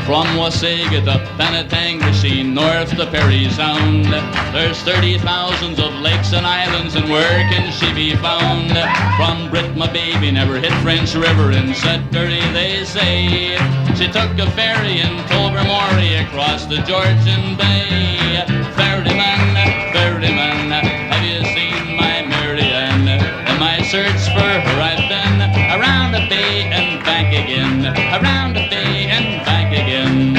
From Wasaga to Penetanguishene, north to Perry Sound, there's 30,000 of lakes and islands, and where can she be found? From Brit, my baby never hit French River in Sudbury, they say. She took a ferry in Tobermory across the Georgian Bay. Ferryman, have you seen my Marianne? In my search for her I've been around the bay and back again, around the bay and back again.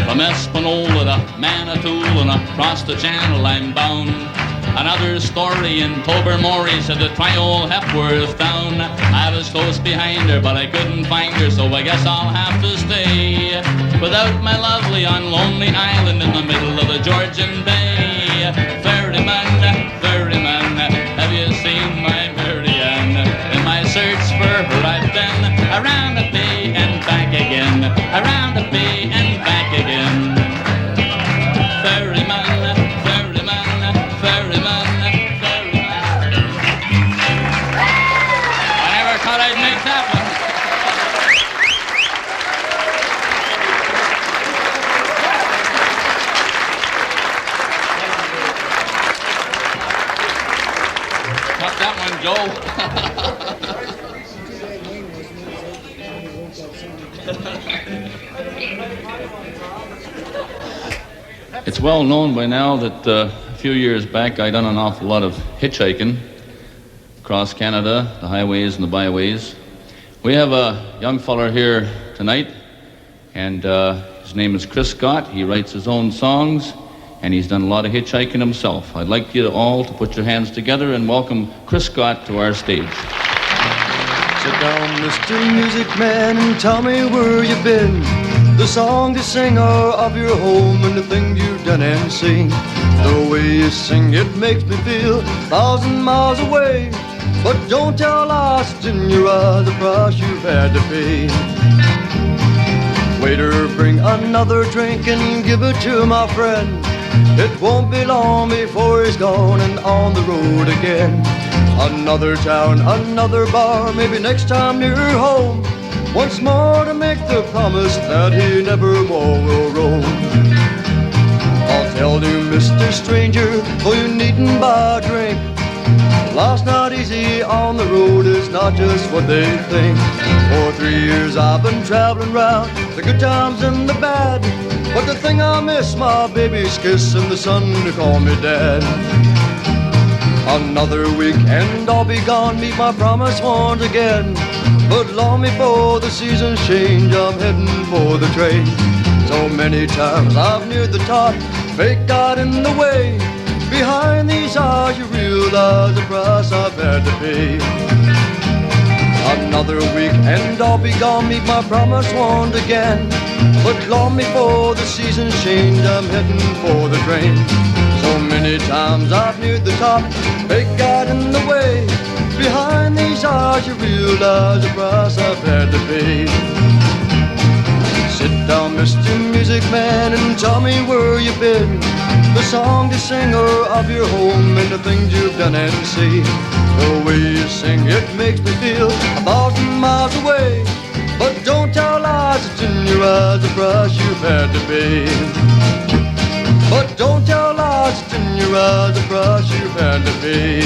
From Espanola to Manitoulin, across the channel I'm bound. Another story in Tobermory said to try old Hepworth Town. I was close behind her, but I couldn't find her, so I guess I'll have to stay without my lovely on Lonely Island in the middle of the Georgian Bay. Ferryman, have you seen my Marianne? In my search for her I've been around the bay and back again, around the bay and back again. Ferryman. It's well known by now that a few years back I done an awful lot of hitchhiking across Canada, the highways and the byways. We have a young feller here tonight, and his name is Chris Scott. He writes his own songs, and he's done a lot of hitchhiking himself. I'd like you all to put your hands together and welcome Chris Scott to our stage. Sit down, Mr. Music Man, and tell me where you've been. The song, the singer of your home, and the things you've done and seen. The way you sing, it makes me feel 1,000 miles away. But don't tell us it's in your eyes the price you've had to pay. Waiter, bring another drink and give it to my friend. It won't be long before he's gone and on the road again. Another town, another bar, maybe next time you're home. Once more to make the promise that he never more will roam. I'll tell you, Mr. Stranger, though you needn't buy a drink. Life's not easy on the road, it's not just what they think. For 3 years I've been traveling round, the good times and the bad. But the thing I miss, my baby's kiss and the son to call me dad. Another week and I'll be gone, meet my promise once again. But long before the seasons change, I'm heading for the train. So many times I've neared the top, fate got in the way. Behind these eyes you realize the price I've had to pay. Another week and I'll be gone, meet my promise once again. But long before the seasons change, I'm heading for the train. So many times I've neared the top, fate got in the way. Behind these eyes you realize the price I've had to pay. Sit down, Mr. Music Man, and tell me where you've been. The song, the singer of your home, and the things you've done and seen. The way you sing, it makes me feel 1,000 miles away. But don't tell lies, it's in your eyes the price you've had to pay. But don't tell lies, it's in your eyes the price you've had to pay.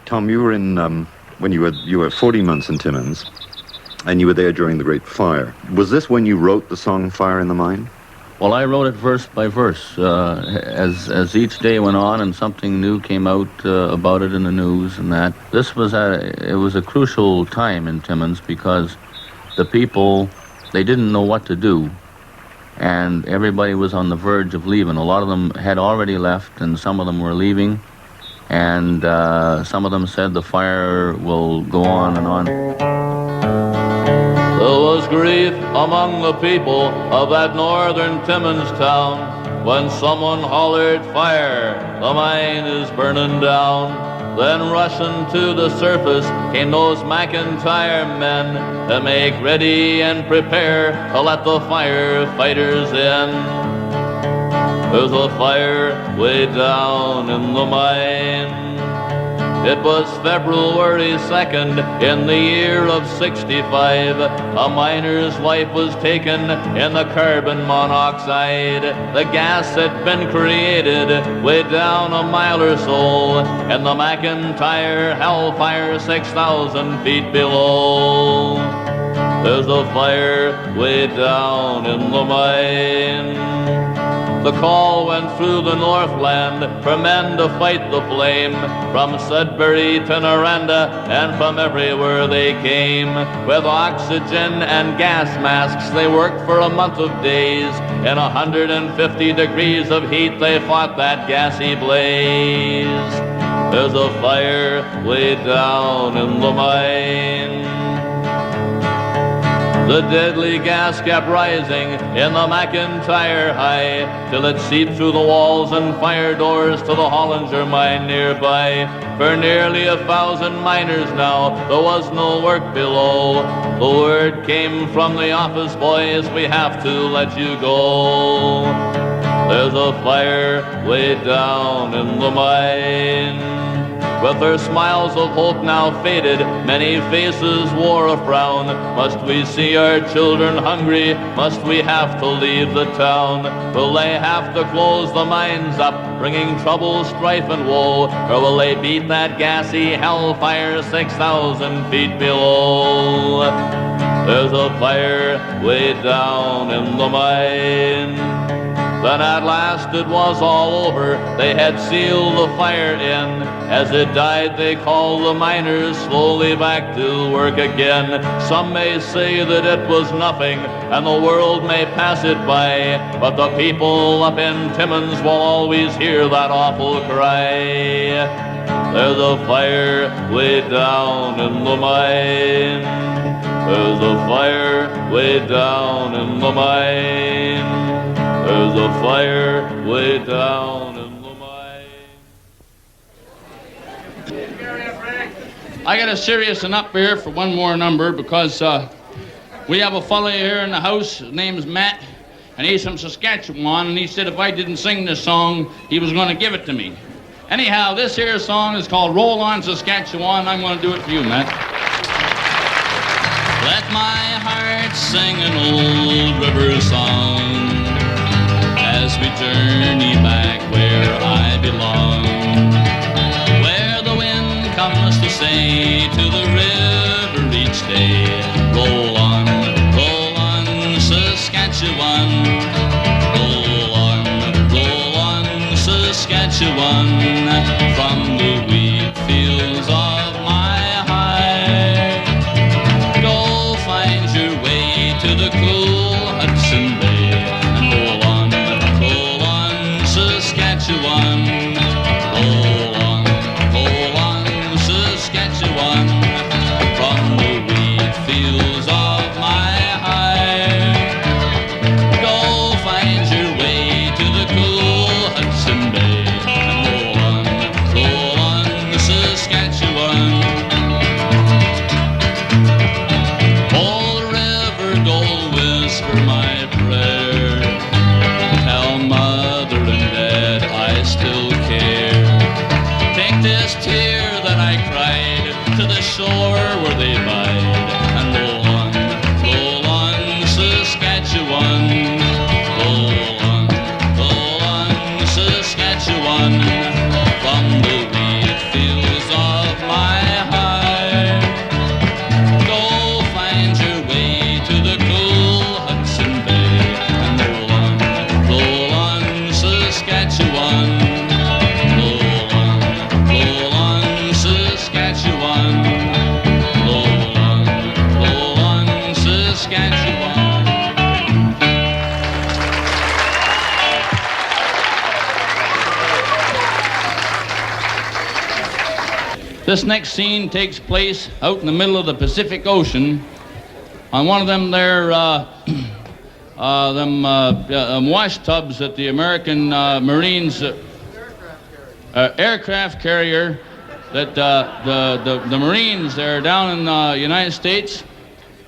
Tom, you were in when you were 14 months in Timmins, and you were there during the Great Fire. Was this when you wrote the song Fire in the Mine? Well, I wrote it verse by verse. As each day went on and something new came out about it in the news and that. This was it was a crucial time in Timmins because the people, they didn't know what to do. And everybody was on the verge of leaving. A lot of them had already left, and some of them were leaving. And some of them said the fire will go on and on. There was grief among the people of that northern Timmins town when someone hollered, "Fire, the mine is burning down." Then rushing to the surface came those McIntyre men to make ready and prepare to let the firefighters in. There's a fire way down in the mine. It was February 2nd in the year of 65. A miner's life was taken in the carbon monoxide. The gas had been created way down a mile or so in the McIntyre Hellfire 6,000 feet below. There's a fire way down in the mine. The call went through the Northland for men to fight the flame, from Sudbury to Noranda and from everywhere they came. With oxygen and gas masks they worked for a month of days. In 150 degrees of heat they fought that gassy blaze. There's a fire way down in the mine. The deadly gas kept rising in the McIntyre High till it seeped through the walls and fire doors to the Hollinger mine nearby. For nearly 1,000 miners now, there was no work below. The word came from the office boys, "We have to let you go." There's a fire way down in the mine. With their smiles of hope now faded, many faces wore a frown. Must we see our children hungry? Must we have to leave the town? Will they have to close the mines up, bringing trouble, strife, and woe? Or will they beat that gassy hellfire 6,000 feet below? There's a fire way down in the mine. Then at last it was all over, they had sealed the fire in. As it died they called the miners slowly back to work again. Some may say that it was nothing and the world may pass it by, but the people up in Timmins will always hear that awful cry. There's a fire way down in the mine. There's a fire way down in the mine. There's a fire way down in the mine. I got a serious one up here for one more number because we have a fellow here in the house. His name's Matt, and he's from Saskatchewan, and he said if I didn't sing this song, he was going to give it to me. Anyhow, this here song is called Roll On Saskatchewan. I'm going to do it for you, Matt. Let my heart sing an old river song as we journey back where I belong, where the wind comes to say to the river each day, roll on, Saskatchewan, roll on, Saskatchewan, from the wheat fields of my heart. Go find your way to the cool Hudson Bay and roll on, Saskatchewan, roll on, Saskatchewan, from the wheat fields of my heart. Go find your way to the cool Hudson Bay and roll on, Saskatchewan. Old river, go whisper my prayer, tell mother and dad I still care. Take this tear that I cried to the shore where they bide and roll on, Saskatchewan, roll on, Saskatchewan, from the wheat fields of my heart. Go find your This next scene takes place out in the middle of the Pacific Ocean on one of them there, wash tubs that the American Marines aircraft carrier that the Marines there down in the United States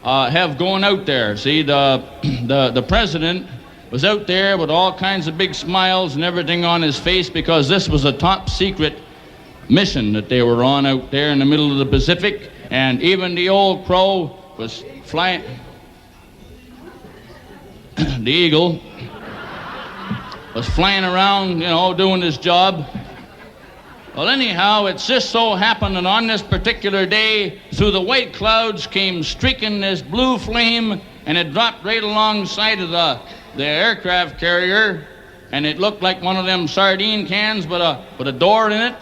have going out there. See, the president was out there with all kinds of big smiles and everything on his face because this was a top secret mission that they were on out there in the middle of the Pacific, and even the old crow was flying. The eagle was flying around, you know, doing his job. Well, anyhow, it just so happened that on this particular day, through the white clouds came streaking this blue flame, and it dropped right alongside of the aircraft carrier, and it looked like one of them sardine cans with a door in it.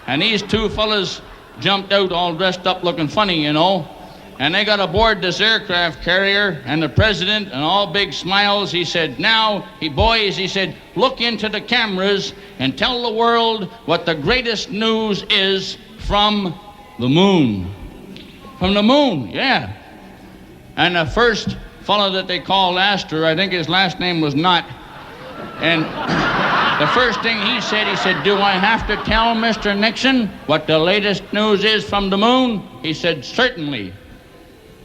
And these two fellas jumped out all dressed up looking funny, you know. And they got aboard this aircraft carrier, and the president, and all big smiles, he said, now, boys, he said, look into the cameras and tell the world what the greatest news is from the moon. From the moon, yeah. And the first fellow that they called Astor, I think his last name was Knott, and the first thing he said, do I have to tell Mr. Nixon what the latest news is from the moon? He said, certainly.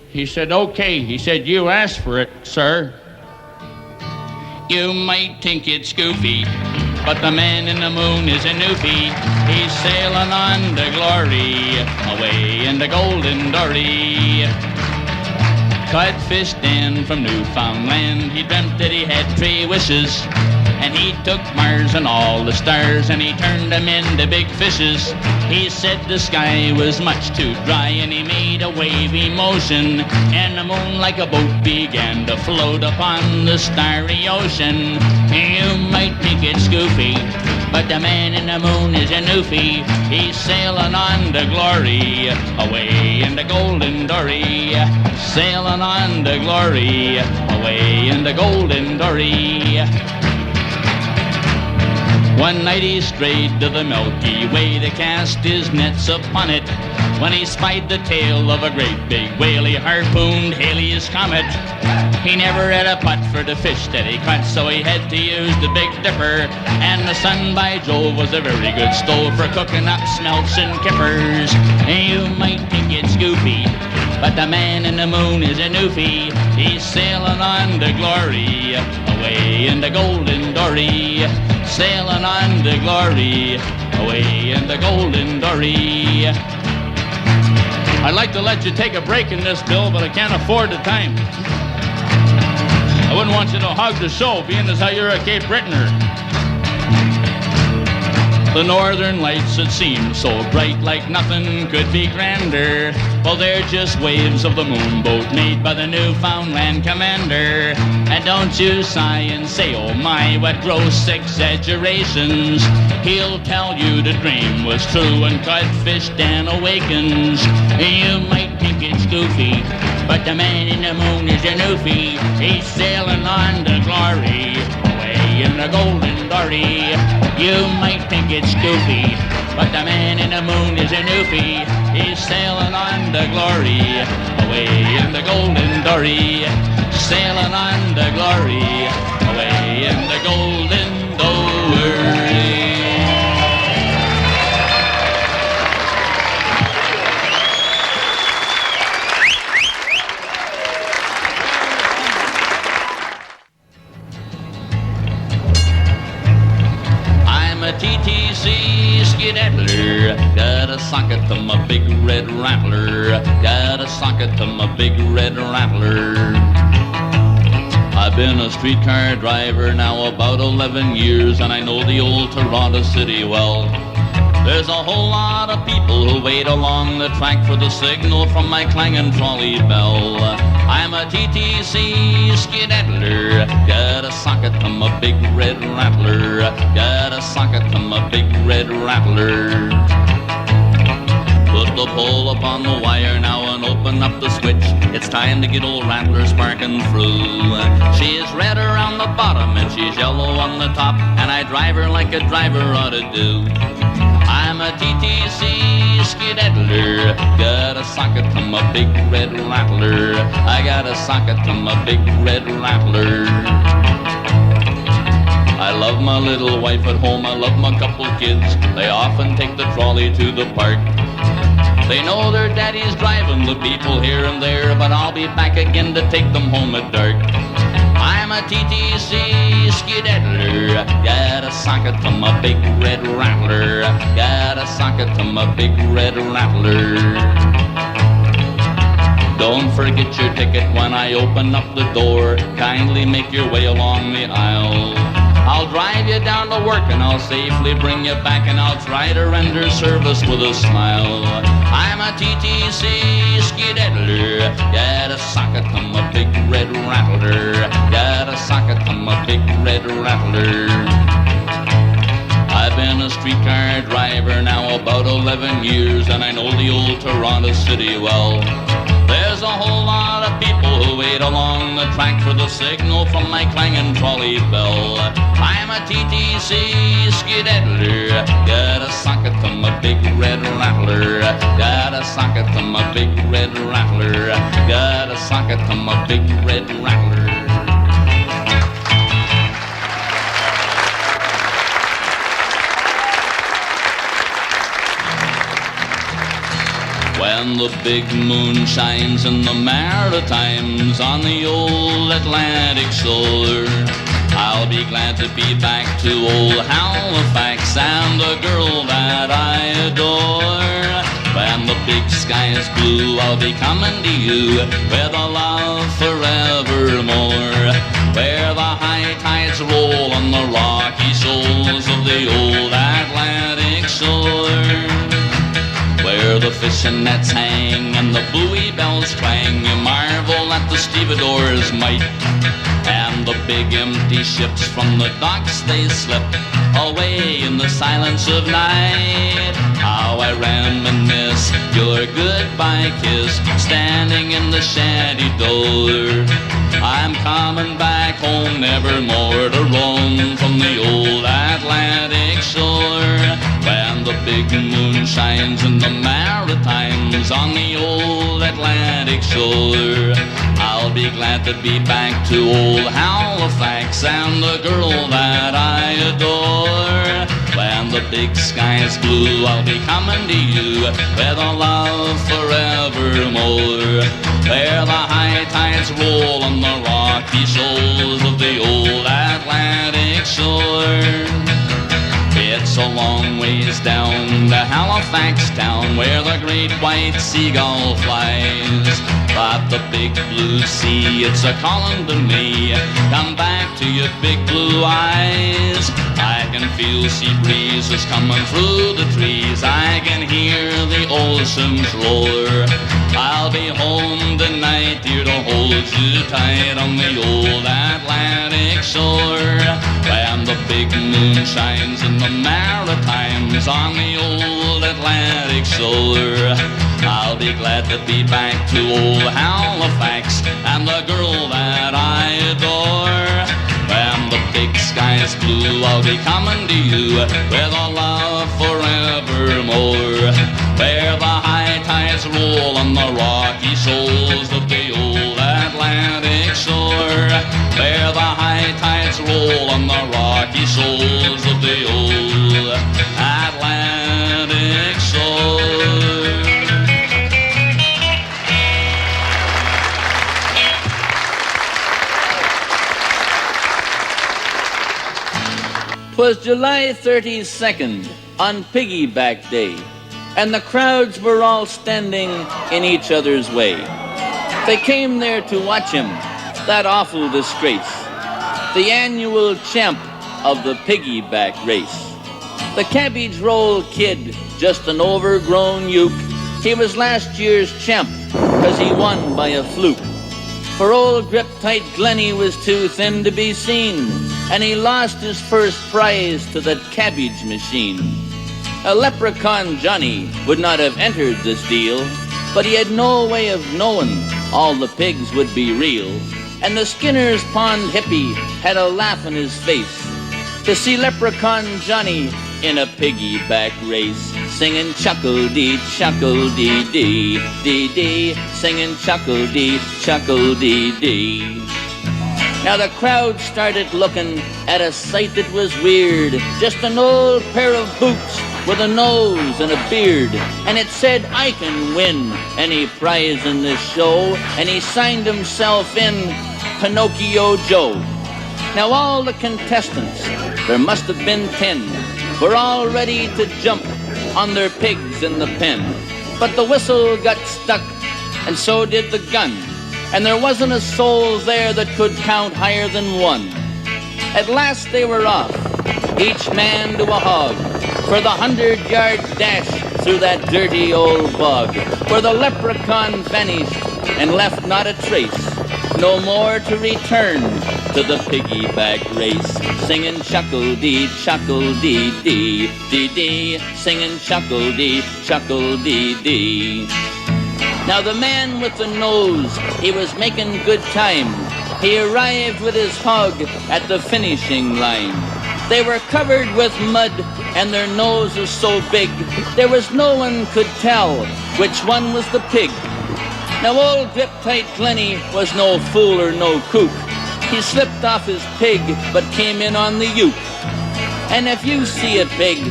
He said, okay. He said, you asked for it, sir. You might think it's goofy, but the man in the moon is a newfie. He's sailing on to glory, away in the golden dory. Codfish Dan from Newfoundland, he dreamt that he had 3 wishes. And he took Mars and all the stars, and he turned them into big fishes. He said the sky was much too dry, and he made a wavy motion, and the moon like a boat began to float upon the starry ocean. You might think it's goofy, but the man in the moon is a newfie. He's sailing on to glory, away in the golden dory. Sailing on to glory, away in the golden dory. One night he strayed to the Milky Way to cast his nets upon it. When he spied the tail of a great big whale, he harpooned Halley's Comet. He never had a putt for the fish that he caught, so he had to use the Big Dipper. And the sun, by Jove, was a very good stove for cooking up smelts and kippers. You might think it's goofy, but the man in the moon is a newfie. He's sailing on to glory, away in the golden dory. Sailing on to glory, away in the golden dory. I'd like to let you take a break in this, Bill, but I can't afford the time. I wouldn't want you to hog the show, being as how you're a Cape Britainer. The northern lights, it seemed so bright, like nothing could be grander. Well, they're just waves of the moonboat made by the Newfoundland commander. And don't you sigh and say, oh my, what gross exaggerations. He'll tell you the dream was true when Codfish Dan awakens. You might think it's goofy, but the man in the moon is a newfie. He's sailing on to glory, away in the golden dory. You might think it's goofy, but the man in the moon is a newfie. He's sailing on to glory, away in the golden dory. Sailing on to glory, away in the golden dory. TTC skedaddler, got a socket to my big red rattler, got a socket to my big red rattler. I've been a streetcar driver now about 11 years, and I know the old Toronto city well. There's a whole lot of people who wait along the track for the signal from my clanging trolley bell. I'm a TTC skedaddler, got a socket to my big red rattler, got a socket to my big red rattler. Put the pole up on the wire now and open up the switch. It's time to get old Rattler sparking through. She's red around the bottom and she's yellow on the top, and I drive her like a driver ought to do. I'm I'm a TTC skedaddler. Got a socket to my big red rattler. I got a socket to my big red rattler. I love my little wife at home, I love my couple kids. They often take the trolley to the park. They know their daddy's driving the people here and there, but I'll be back again to take them home at dark. I'm a TTC skedaddler. Got a socket to my big red rattler. Got a socket to my big red rattler. Don't forget your ticket when I open up the door. Kindly make your way along the aisle. I'll drive you down to work and I'll safely bring you back, and I'll try to render service with a smile. I'm a TTC skedaddler. Got a socket to my big red rattler. Got a socket to my big red rattler. I've been a streetcar driver now about 11 years, and I know the old Toronto city well. There's a whole lot of people who wait along the track for the signal from my clanging trolley bell. I'm a TTC skedaddler. Got a socket to my big red rattler. Got a socket to my big red rattler. Got a socket to my big red rattler. When the big moon shines in the Maritimes on the old Atlantic shore, I'll be glad to be back to old Halifax and the girl that I adore. When the big sky is blue, I'll be coming to you with a love forevermore. Where the high tides roll on the rocky shoals of the old Atlantic shore. Where the fishing nets hang and the buoy bells clang, you marvel at the stevedore's might. And the big empty ships from the docks they slip away in the silence of night. How I reminisce your goodbye kiss, standing in the shanty door. I'm coming back home nevermore to roam from the old Atlantic shore. When the big moon shines in the Maritimes on the old Atlantic shore, I'll be glad to be back to old Halifax and the girl that I adore. When the big sky's blue, I'll be coming to you with a love forevermore. Where the high tides roll on the rocky shoals of the old Atlantic shore. It's a long ways down to Halifax town, where the great white seagull flies. But the big blue sea, it's a calling to me, come back to your big blue eyes. I can feel sea breezes coming through the trees, I can hear the oceans roar. I'll be home tonight, dear, to hold you tight on the old Atlantic shore. When the big moon shines in the Maritimes on the old Atlantic shore, I'll be glad to be back to old Halifax and the girl that I adore. When the big sky's blue, I'll be coming to you with a love forevermore. Where the high tides roll on the rocky shoals of the old Atlantic shore. Where the high tides roll on the rocky shoals of the old Atlantic shore. 'Twas July 32nd on Piggyback Day, and the crowds were all standing in each other's way. They came there to watch him, that awful disgrace, the annual champ of the piggyback race. The cabbage roll kid, just an overgrown uke, he was last year's champ, 'cause he won by a fluke. For old grip-tight Glenny was too thin to be seen, and he lost his first prize to that cabbage machine. A leprechaun Johnny would not have entered this deal, but he had no way of knowing all the pigs would be real. And the Skinner's Pond hippie had a laugh on his face to see leprechaun Johnny in a piggyback race. singing chuckle-dee, chuckle-dee-dee, dee-dee, singing chuckle-dee, chuckle-dee-dee. Now the crowd started looking at a sight that was weird. Just an old pair of boots with a nose and a beard. And it said, I can win any prize in this show. And he signed himself in Pinocchio Joe. Now all the contestants, there must have been 10, were all ready to jump on their pigs in the pen. But the whistle got stuck, and so did the gun. And there wasn't a soul there that could count higher than one. At last they were off, each man to a hog, for the 100-yard dash through that dirty old bog, where the leprechaun vanished and left not a trace, no more to return to the piggyback race. Singing chuckle-dee, chuckle-dee-dee, dee-dee, singing chuckle-dee, chuckle-dee-dee. Now the man with the nose, he was making good time. He arrived with his hog at the finishing line. They were covered with mud and their noses so big, there was no one could tell which one was the pig. Now old Grip-Tight Glenny was no fool or no kook. He slipped off his pig but came in on the uke. And if you see a pig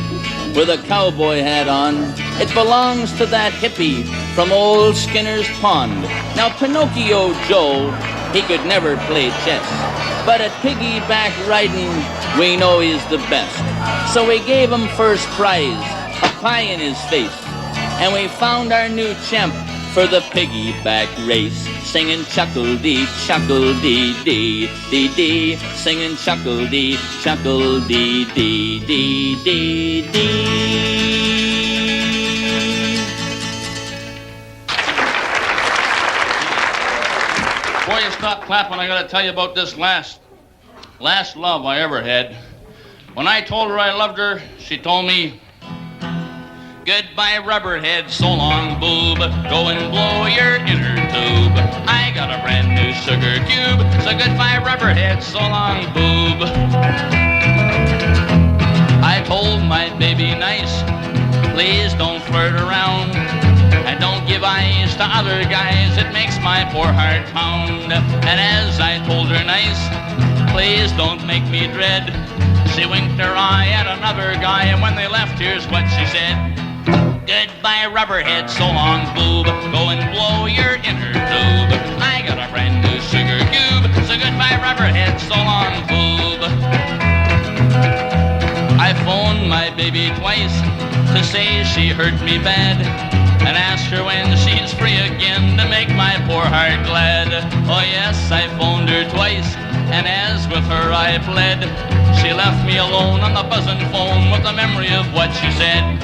with a cowboy hat on, it belongs to that hippie from old Skinner's Pond. Now Pinocchio Joe, he could never play chess, but at piggyback riding, we know he's the best. So we gave him first prize, a pie in his face, and we found our new champ for the piggyback race. Singing chuckle-dee, chuckle-dee-dee, dee-dee, singing chuckle-dee, chuckle-dee-dee-dee-dee-dee. Before you stop clapping, I gotta tell you about this last love I ever had. When I told her I loved her, she told me, goodbye, rubberhead, so long, boob. Go and blow your inner tube. I got a brand new sugar cube. So goodbye, rubberhead, so long, boob. I told my baby nice, please don't flirt around. And don't give eyes to other guys, it makes my poor heart pound. And as I told her nice, please don't make me dread, she winked her eye at another guy, and when they left, here's what she said. Goodbye, rubberhead, so long, boob. Go and blow your inner tube. I got a brand new sugar cube. So goodbye, rubberhead, so long, boob. I phoned my baby twice to say she hurt me bad, and asked her when she's free again to make my poor heart glad. Oh yes, I phoned her twice, and as with her I pled, she left me alone on the buzzing phone with the memory of what she said.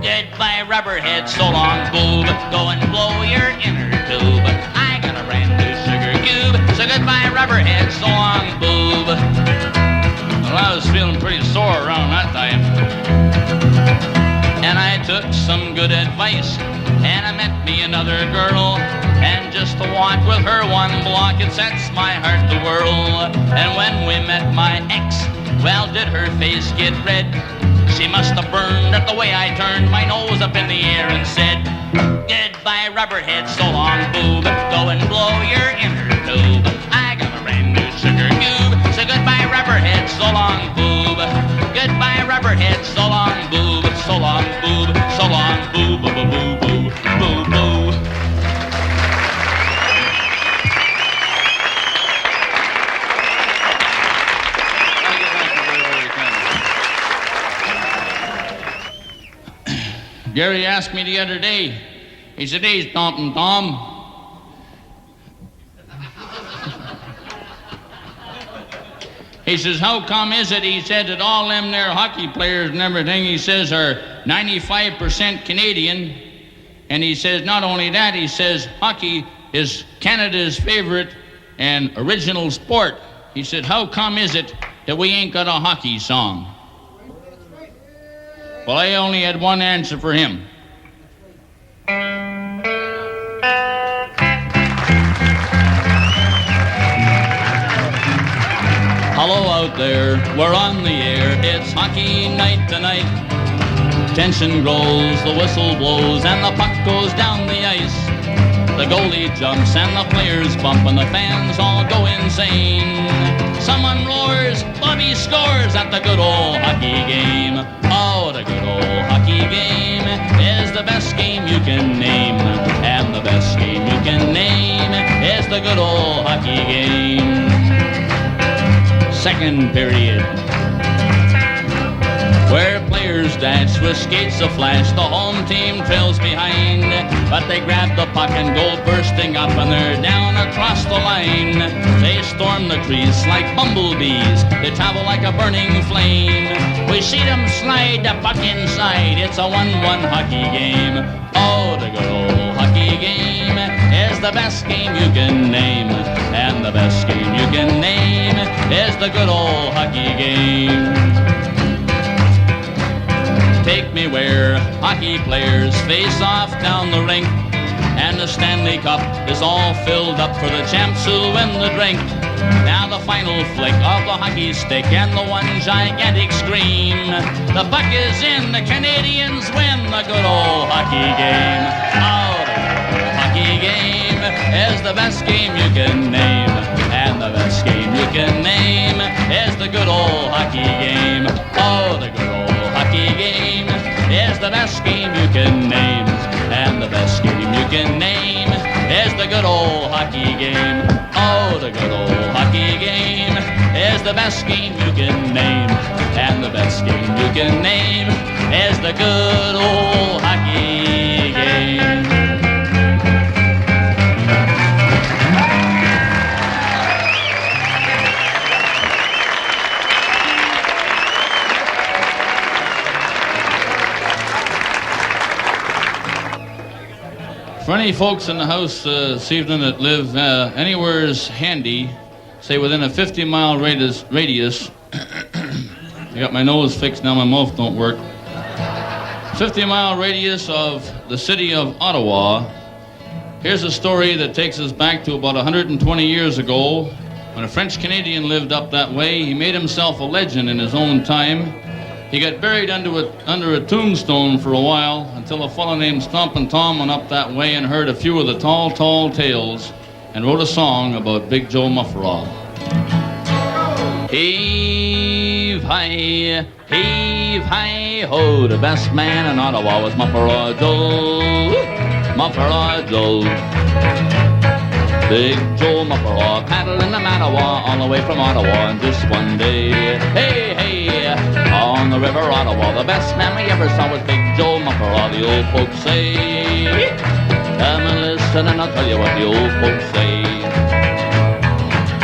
Goodbye, rubberhead, so long, boob. Go and blow your inner tube. I got a brand new sugar cube. So goodbye, rubberhead, so long, boob. Well, I was feeling pretty sore around that time, and I took some good advice, and I met me another girl, and just to walk with her one block, it sets my heart to whirl. And when we met my ex, well, did her face get red? She must have burned at the way I turned my nose up in the air and said, goodbye, rubberhead, so long, boob. Go and blow your inner tube. I got a brand new sugar cube. So goodbye, rubberhead, so long, boob. Goodbye, rubberhead, so long, boob. So long, boob. So long, boob, boo, boo, boo, boo, boo. Gary asked me the other day, he said, hey, Stompin' Tom, he says, how come is it, he said, that all them there hockey players and everything, he says, are 95% Canadian, and he says, not only that, he says, hockey is Canada's favorite and original sport. He said, how come is it that we ain't got a hockey song? Well, I only had one answer for him. Hello out there, we're on the air. It's hockey night tonight. Tension grows, the whistle blows, and the puck goes down the ice. The goalie jumps and the players bump and the fans all go insane. Someone roars, Bobby scores at the good old hockey game. Oh, the good old hockey game is the best game you can name. And the best game you can name is the good old hockey game. Second period, where players dash with skates aflash, the home team trails behind, but they grab the puck and go bursting up, and they're down across the line. They storm the crease like bumblebees, they travel like a burning flame. We see them slide the puck inside, it's a 1-1 hockey game. Oh, the good old hockey game is the best game you can name, and the best game you can name is the good old hockey game. Take me where hockey players face off down the rink, and the Stanley Cup is all filled up for the champs who win the drink. Now the final flick of the hockey stick and the one gigantic scream. The puck is in, the Canadians win the good old hockey game. Oh, the good old hockey game is the best game you can name, and the best game you can name is the good old hockey game. Oh, the good old hockey game is the best game you can name, and the best game you can name is the good old hockey game. Oh, the good old hockey game is the best game you can name, and the best game you can name is the good old hockey game. For any folks in the house this evening that live anywhere's handy, say within a 50-mile radius, I got my nose fixed now, my mouth don't work. 50-mile radius of the city of Ottawa. Here's a story that takes us back to about 120 years ago, when a French Canadian lived up that way. He made himself a legend in his own time. He got buried under a tombstone for a while until a fellow named Stompin' Tom went up that way and heard a few of the tall, tall tales and wrote a song about Big Joe Mufferaw. Heave hi, ho, the best man in Ottawa was Mufferaw Joe, Mufferaw Joe. Big Joe Mufferaw paddled in the Mattawa all the way from Ottawa, and just one day, hey, on the river Ottawa, the best man we ever saw was Big Joe Mufferaw, the old folks say. Come and listen and I'll tell you what the old folks say.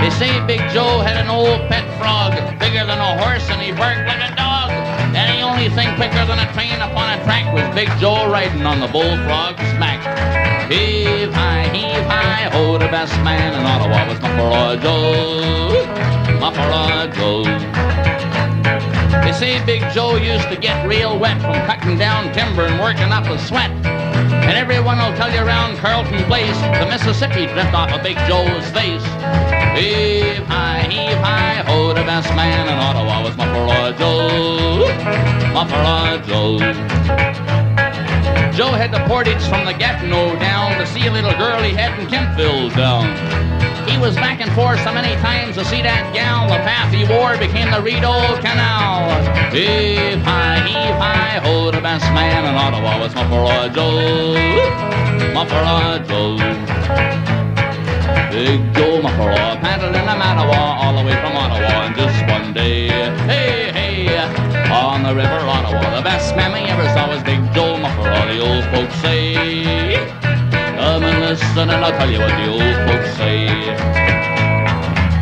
They say Big Joe had an old pet frog, bigger than a horse, and he barked like a dog. And the only thing quicker than a train upon a track was Big Joe riding on the bullfrog smack. Heave hi, ho, the best man in Ottawa was Mufferaw Joe, Mufferaw Joe. They say Big Joe used to get real wet from cutting down timber and working up a sweat. And everyone will tell you around Carlton Place, the Mississippi dripped off of Big Joe's face. Heave hi, ho, the best man in Ottawa was Mufferaw Joe, Mufferaw Joe. Joe had the portage from the Gatineau down to see a little girl he had in Kempville down. He was back and forth so many times to see that gal. The path he wore became the Rideau Canal. Heave hi, ho, the best man in Ottawa was Mufferaw Joe, Mufferaw Joe. Big Joe Mufferaw paddled in the Mattawa all the way from Ottawa, and just one day, hey, on the river Ottawa, the best man we ever saw was Big Joe Mufferaw, the old folks say. Come and listen and I'll tell you what the old folks say.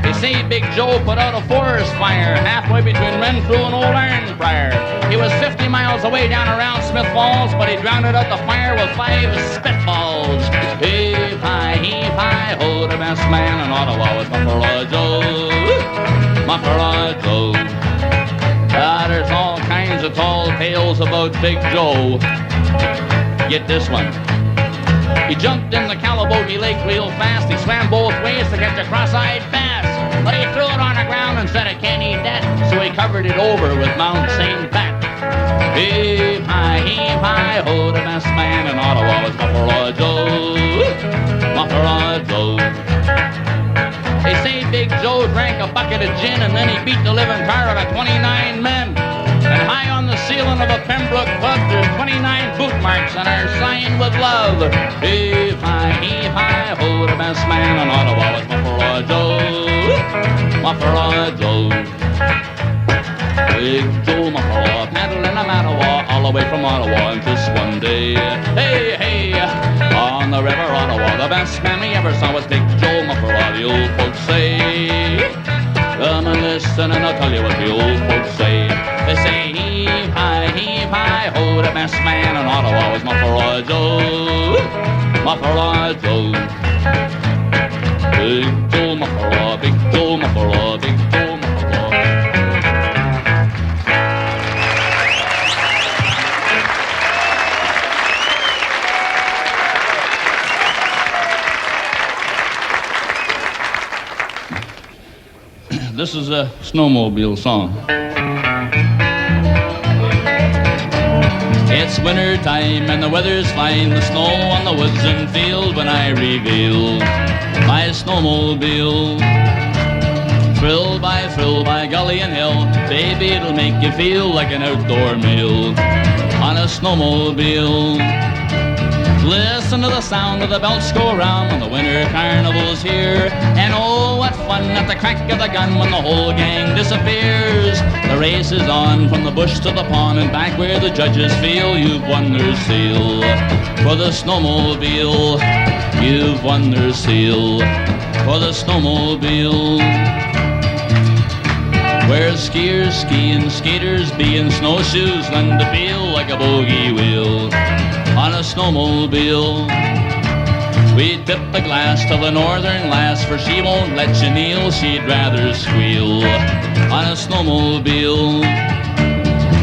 They say Big Joe put out a forest fire halfway between Renfrew and Old Ironbriar. He was 50 miles away down around Smith Falls, but he drowned out the fire with 5 spitballs. Heave hi, ho, the best man in Ottawa was Mufferaw Joe, Mufferaw Joe. There's all kinds of tall tales about Big Joe. Get this one. He jumped in the Calabogie Lake real fast. He swam both ways to catch a cross-eyed bass. But he threw it on the ground and said, I can't eat that. So he covered it over with Mount St. Pat. Heave hi, bucket of gin, and then he beat the living car out of 29 men. And high on the ceiling of a Pembroke pub, there's 29 boot marks and are signed with love. Heave hi, ho, the best man in Ottawa was Muffler Joe. Muffler Joe. Big Joe Muffler, paddling a Mattawa, all the way from Ottawa. And just one day, hey, on the river Ottawa, the best man we ever saw was Big Joe Muffler, the old folks say. Come and listen and I'll tell you what the old folks say. They say heave hi, ho, the best man in Ottawa was Muffler Joe. Muffler Joe. Big Joe Muffler, Big Joe Muffler, Big Joe Muffler. This is a snowmobile song. It's winter time and the weather's fine, the snow on the woods and field when I reveal my snowmobile. Thrill by gully and hill, baby, it'll make you feel like an outdoor meal on a snowmobile. Listen to the sound of the bells go round when the winter carnival's here. And oh, what fun at the crack of the gun when the whole gang disappears. The race is on from the bush to the pond and back where the judges feel you've won their seal. For the snowmobile, you've won their seal. For the snowmobile. Where skiers ski and skaters be in snowshoes lend a feel like a bogey wheel on a snowmobile. We tip the glass to the northern lass, for she won't let you kneel, she'd rather squeal on a snowmobile.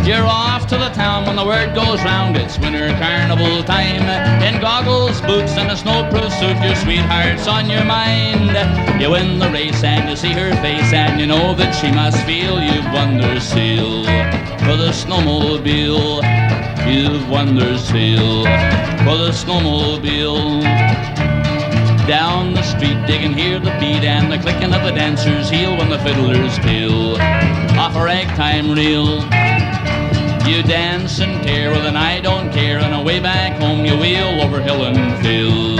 You're off to the town when the word goes round, it's winter carnival time. In goggles, boots and a snowproof suit, your sweetheart's on your mind. You win the race and you see her face and you know that she must feel you've won their seal. For the snowmobile, you've won their seal. For the snowmobile. Down the street they can hear the beat and the clicking of the dancer's heel when the fiddlers peel off a ragtime reel. You dance and tear with an I don't care, and away back home you wheel over hill and field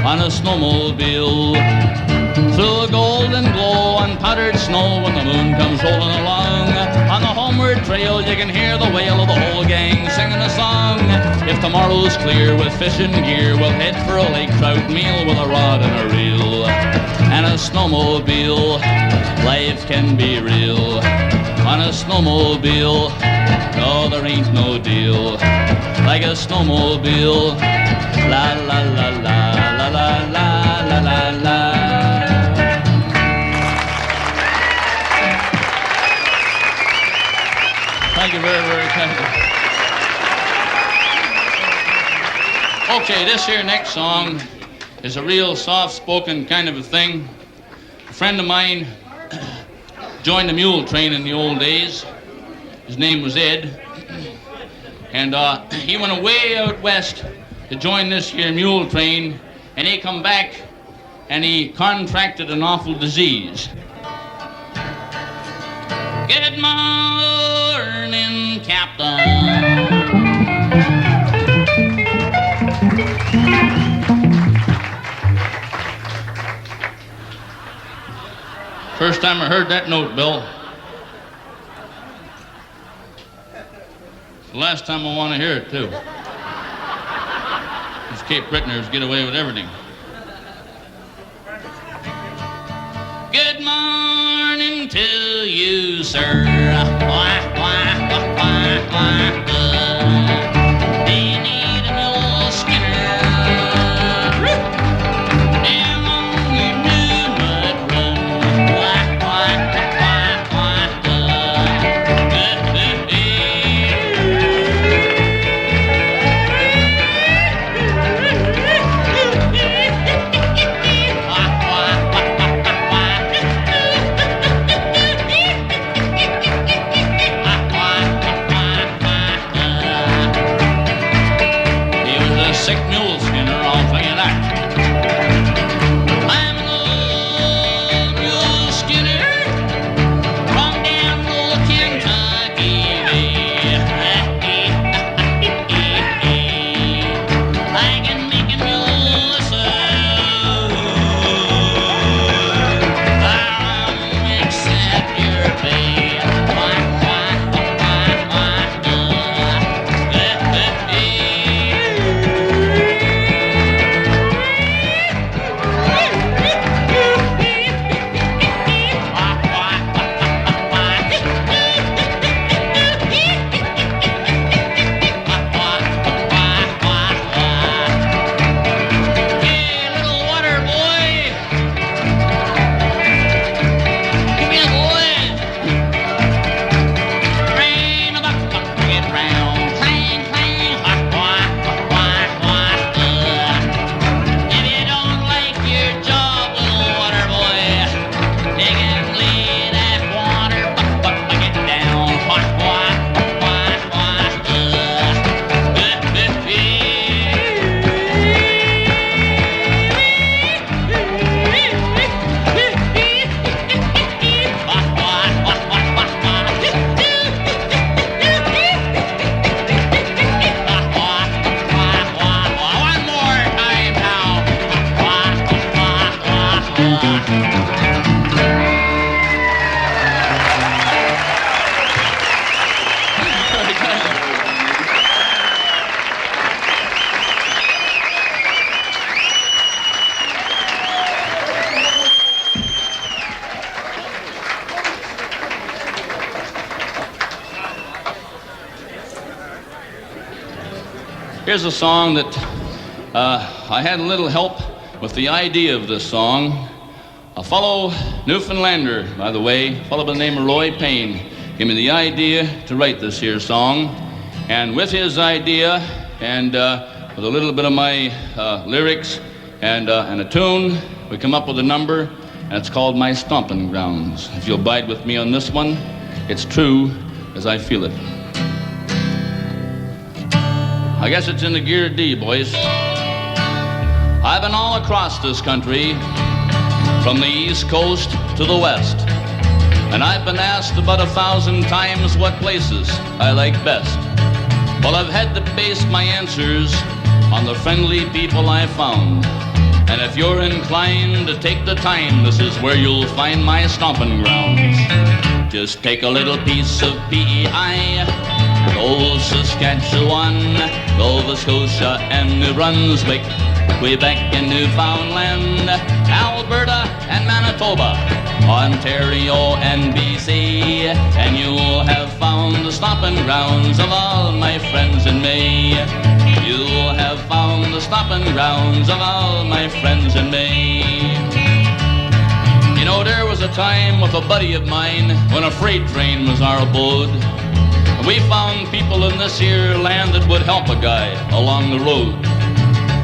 on a snowmobile. Through a golden glow on powdered snow when the moon comes rolling along. On the homeward trail you can hear the wail of the whole gang singing a song. If tomorrow's clear with fishing gear, we'll head for a lake trout meal with a rod and a reel and a snowmobile. Life can be real on a snowmobile. No, there ain't no deal like a snowmobile. La la la la la la la la la. Thank you very, very kindly. Okay, this here next song is a real soft-spoken kind of a thing. A friend of mine joined the mule train in the old days. His name was Ed. And he went away out west to join this here mule train, and he come back and he contracted an awful disease. Good morning, Captain. First time I heard that note, Bill. The last time I want to hear it, too. These Cape Brittoners get away with everything. Good morning to you, sir. Do you need a mule skinner? Down on your new mud run. Here's a song that I had a little help with the idea of this song. A fellow Newfoundlander, by the way, a fellow by the name of Roy Payne, gave me the idea to write this here song. And with his idea and with a little bit of my lyrics and a tune, we come up with a number, and it's called My Stompin' Grounds. If you'll abide with me on this one, it's true as I feel it. I guess it's in the gear D, boys. I've been all across this country, from the East Coast to the West, and I've been asked about 1,000 times what places I like best. Well, I've had to base my answers on the friendly people I found, and if you're inclined to take the time, this is where you'll find my stomping grounds. Just take a little piece of PEI, old Saskatchewan, Nova Scotia and New Brunswick, Quebec and Newfoundland, Alberta and Manitoba, Ontario and BC, and you'll have found the stomping grounds of all my friends and me. You'll have found the stomping grounds of all my friends and me. You know, there was a time with a buddy of mine when a freight train was our abode. We found people in this here land that would help a guy along the road.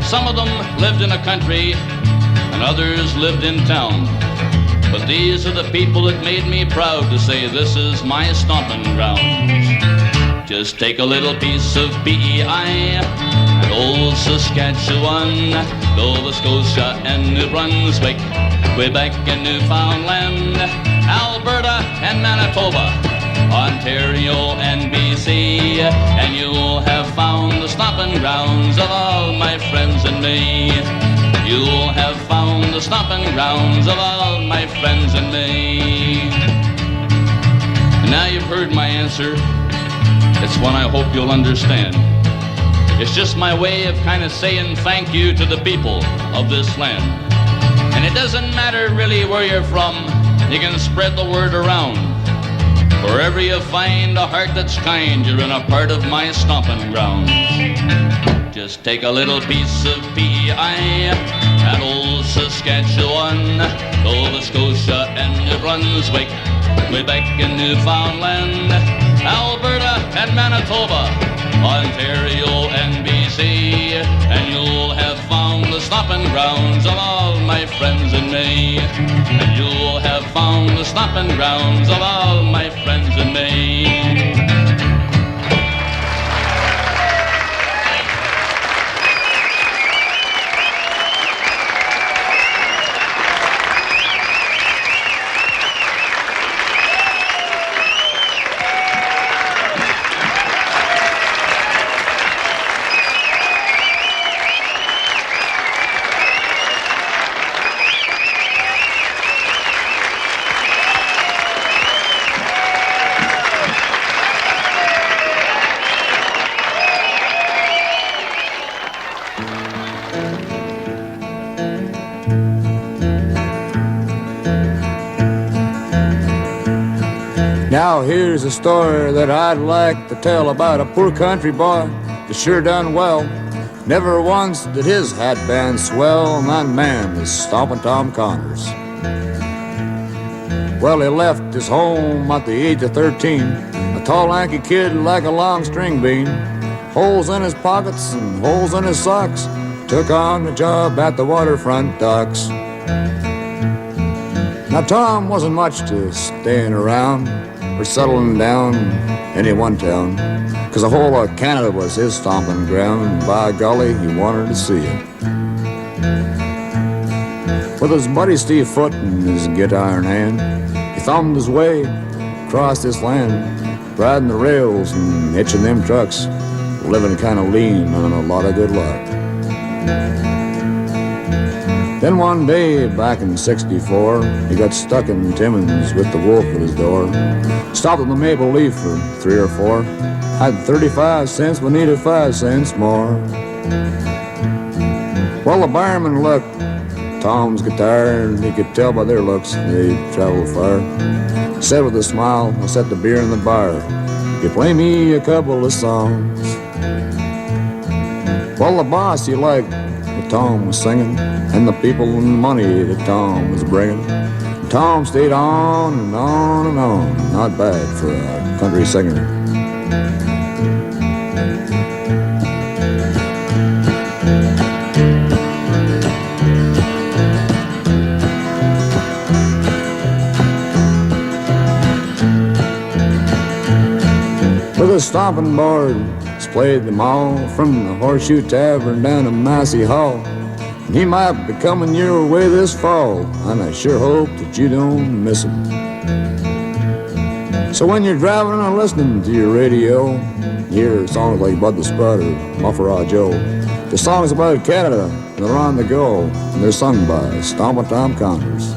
Some of them lived in the country and others lived in town. But these are the people that made me proud to say this is my stomping grounds. Just take a little piece of PEI, and old Saskatchewan, Nova Scotia and New Brunswick, Quebec and Newfoundland, Alberta and Manitoba, Ontario and BC, and you'll have found the stomping grounds of all my friends and me. You'll have found the stomping grounds of all my friends and me. And now you've heard my answer. It's one I hope you'll understand. It's just my way of kind of saying thank you to the people of this land. And it doesn't matter really where you're from, you can spread the word around. Wherever you find a heart that's kind, you're in a part of my stomping grounds. Just take a little piece of PEI, and old Saskatchewan, Nova Scotia and New Brunswick, Quebec and Newfoundland, Alberta and Manitoba, Ontario and BC, and you'll have found the stomping grounds of all my friends and me. And you'll have found the stomping grounds of all my friends and me. Now here's a story that I'd like to tell about a poor country boy that sure done well. Never once did his hat band swell, and that man is Stompin' Tom Connors. Well, he left his home at the age of 13, a tall, lanky kid like a long string bean, holes in his pockets and holes in his socks, took on the job at the waterfront docks. Now Tom wasn't much to staying around or settling down any one town, 'cause the whole of Canada was his stomping ground, and by golly, he wanted to see it. With his buddy Steve Foot and his guitar in hand, he thumbed his way across this land, riding the rails and hitching them trucks, living kind of lean on a lot of good luck. Then one day, back in '64, he got stuck in Timmins with the wolf at his door. Stopped at the Maple Leaf for 3 or 4. Had 35 cents, but needed 5 cents more. Well, the barman looked Tom's guitar, and he could tell by their looks they'd traveled far. Said with a smile, I set the beer in the bar, "You play me a couple of songs." Well, the boss, he liked what Tom was singing, and the people and the money that Tom was bringing. Tom stayed on and on and on, not bad for a country singer. With a stomping board, he's played them all, from the Horseshoe Tavern down to Massey Hall. And he might be coming your way this fall, and I sure hope that you don't miss him. So when you're driving or listening to your radio, you hear songs like Bud the Spud or Mufferaw Joe. The songs about Canada, and they're on the go, and they're sung by Stompin' Tom Connors.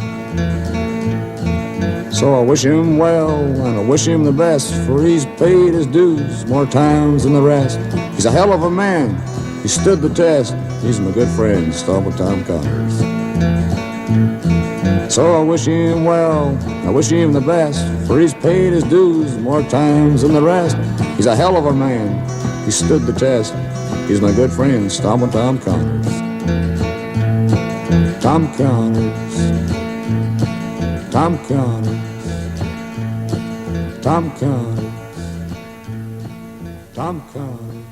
So I wish him well, and I wish him the best, for he's paid his dues more times than the rest. He's a hell of a man, he stood the test. He's my good friend, Stompin' Tom Connors. So I wish him well, I wish him the best, for he's paid his dues more times than the rest. He's a hell of a man, he stood the test. He's my good friend, Stompin' Tom Connors. Tom Connors, Tom Connors, Tom Connors, Tom Connors.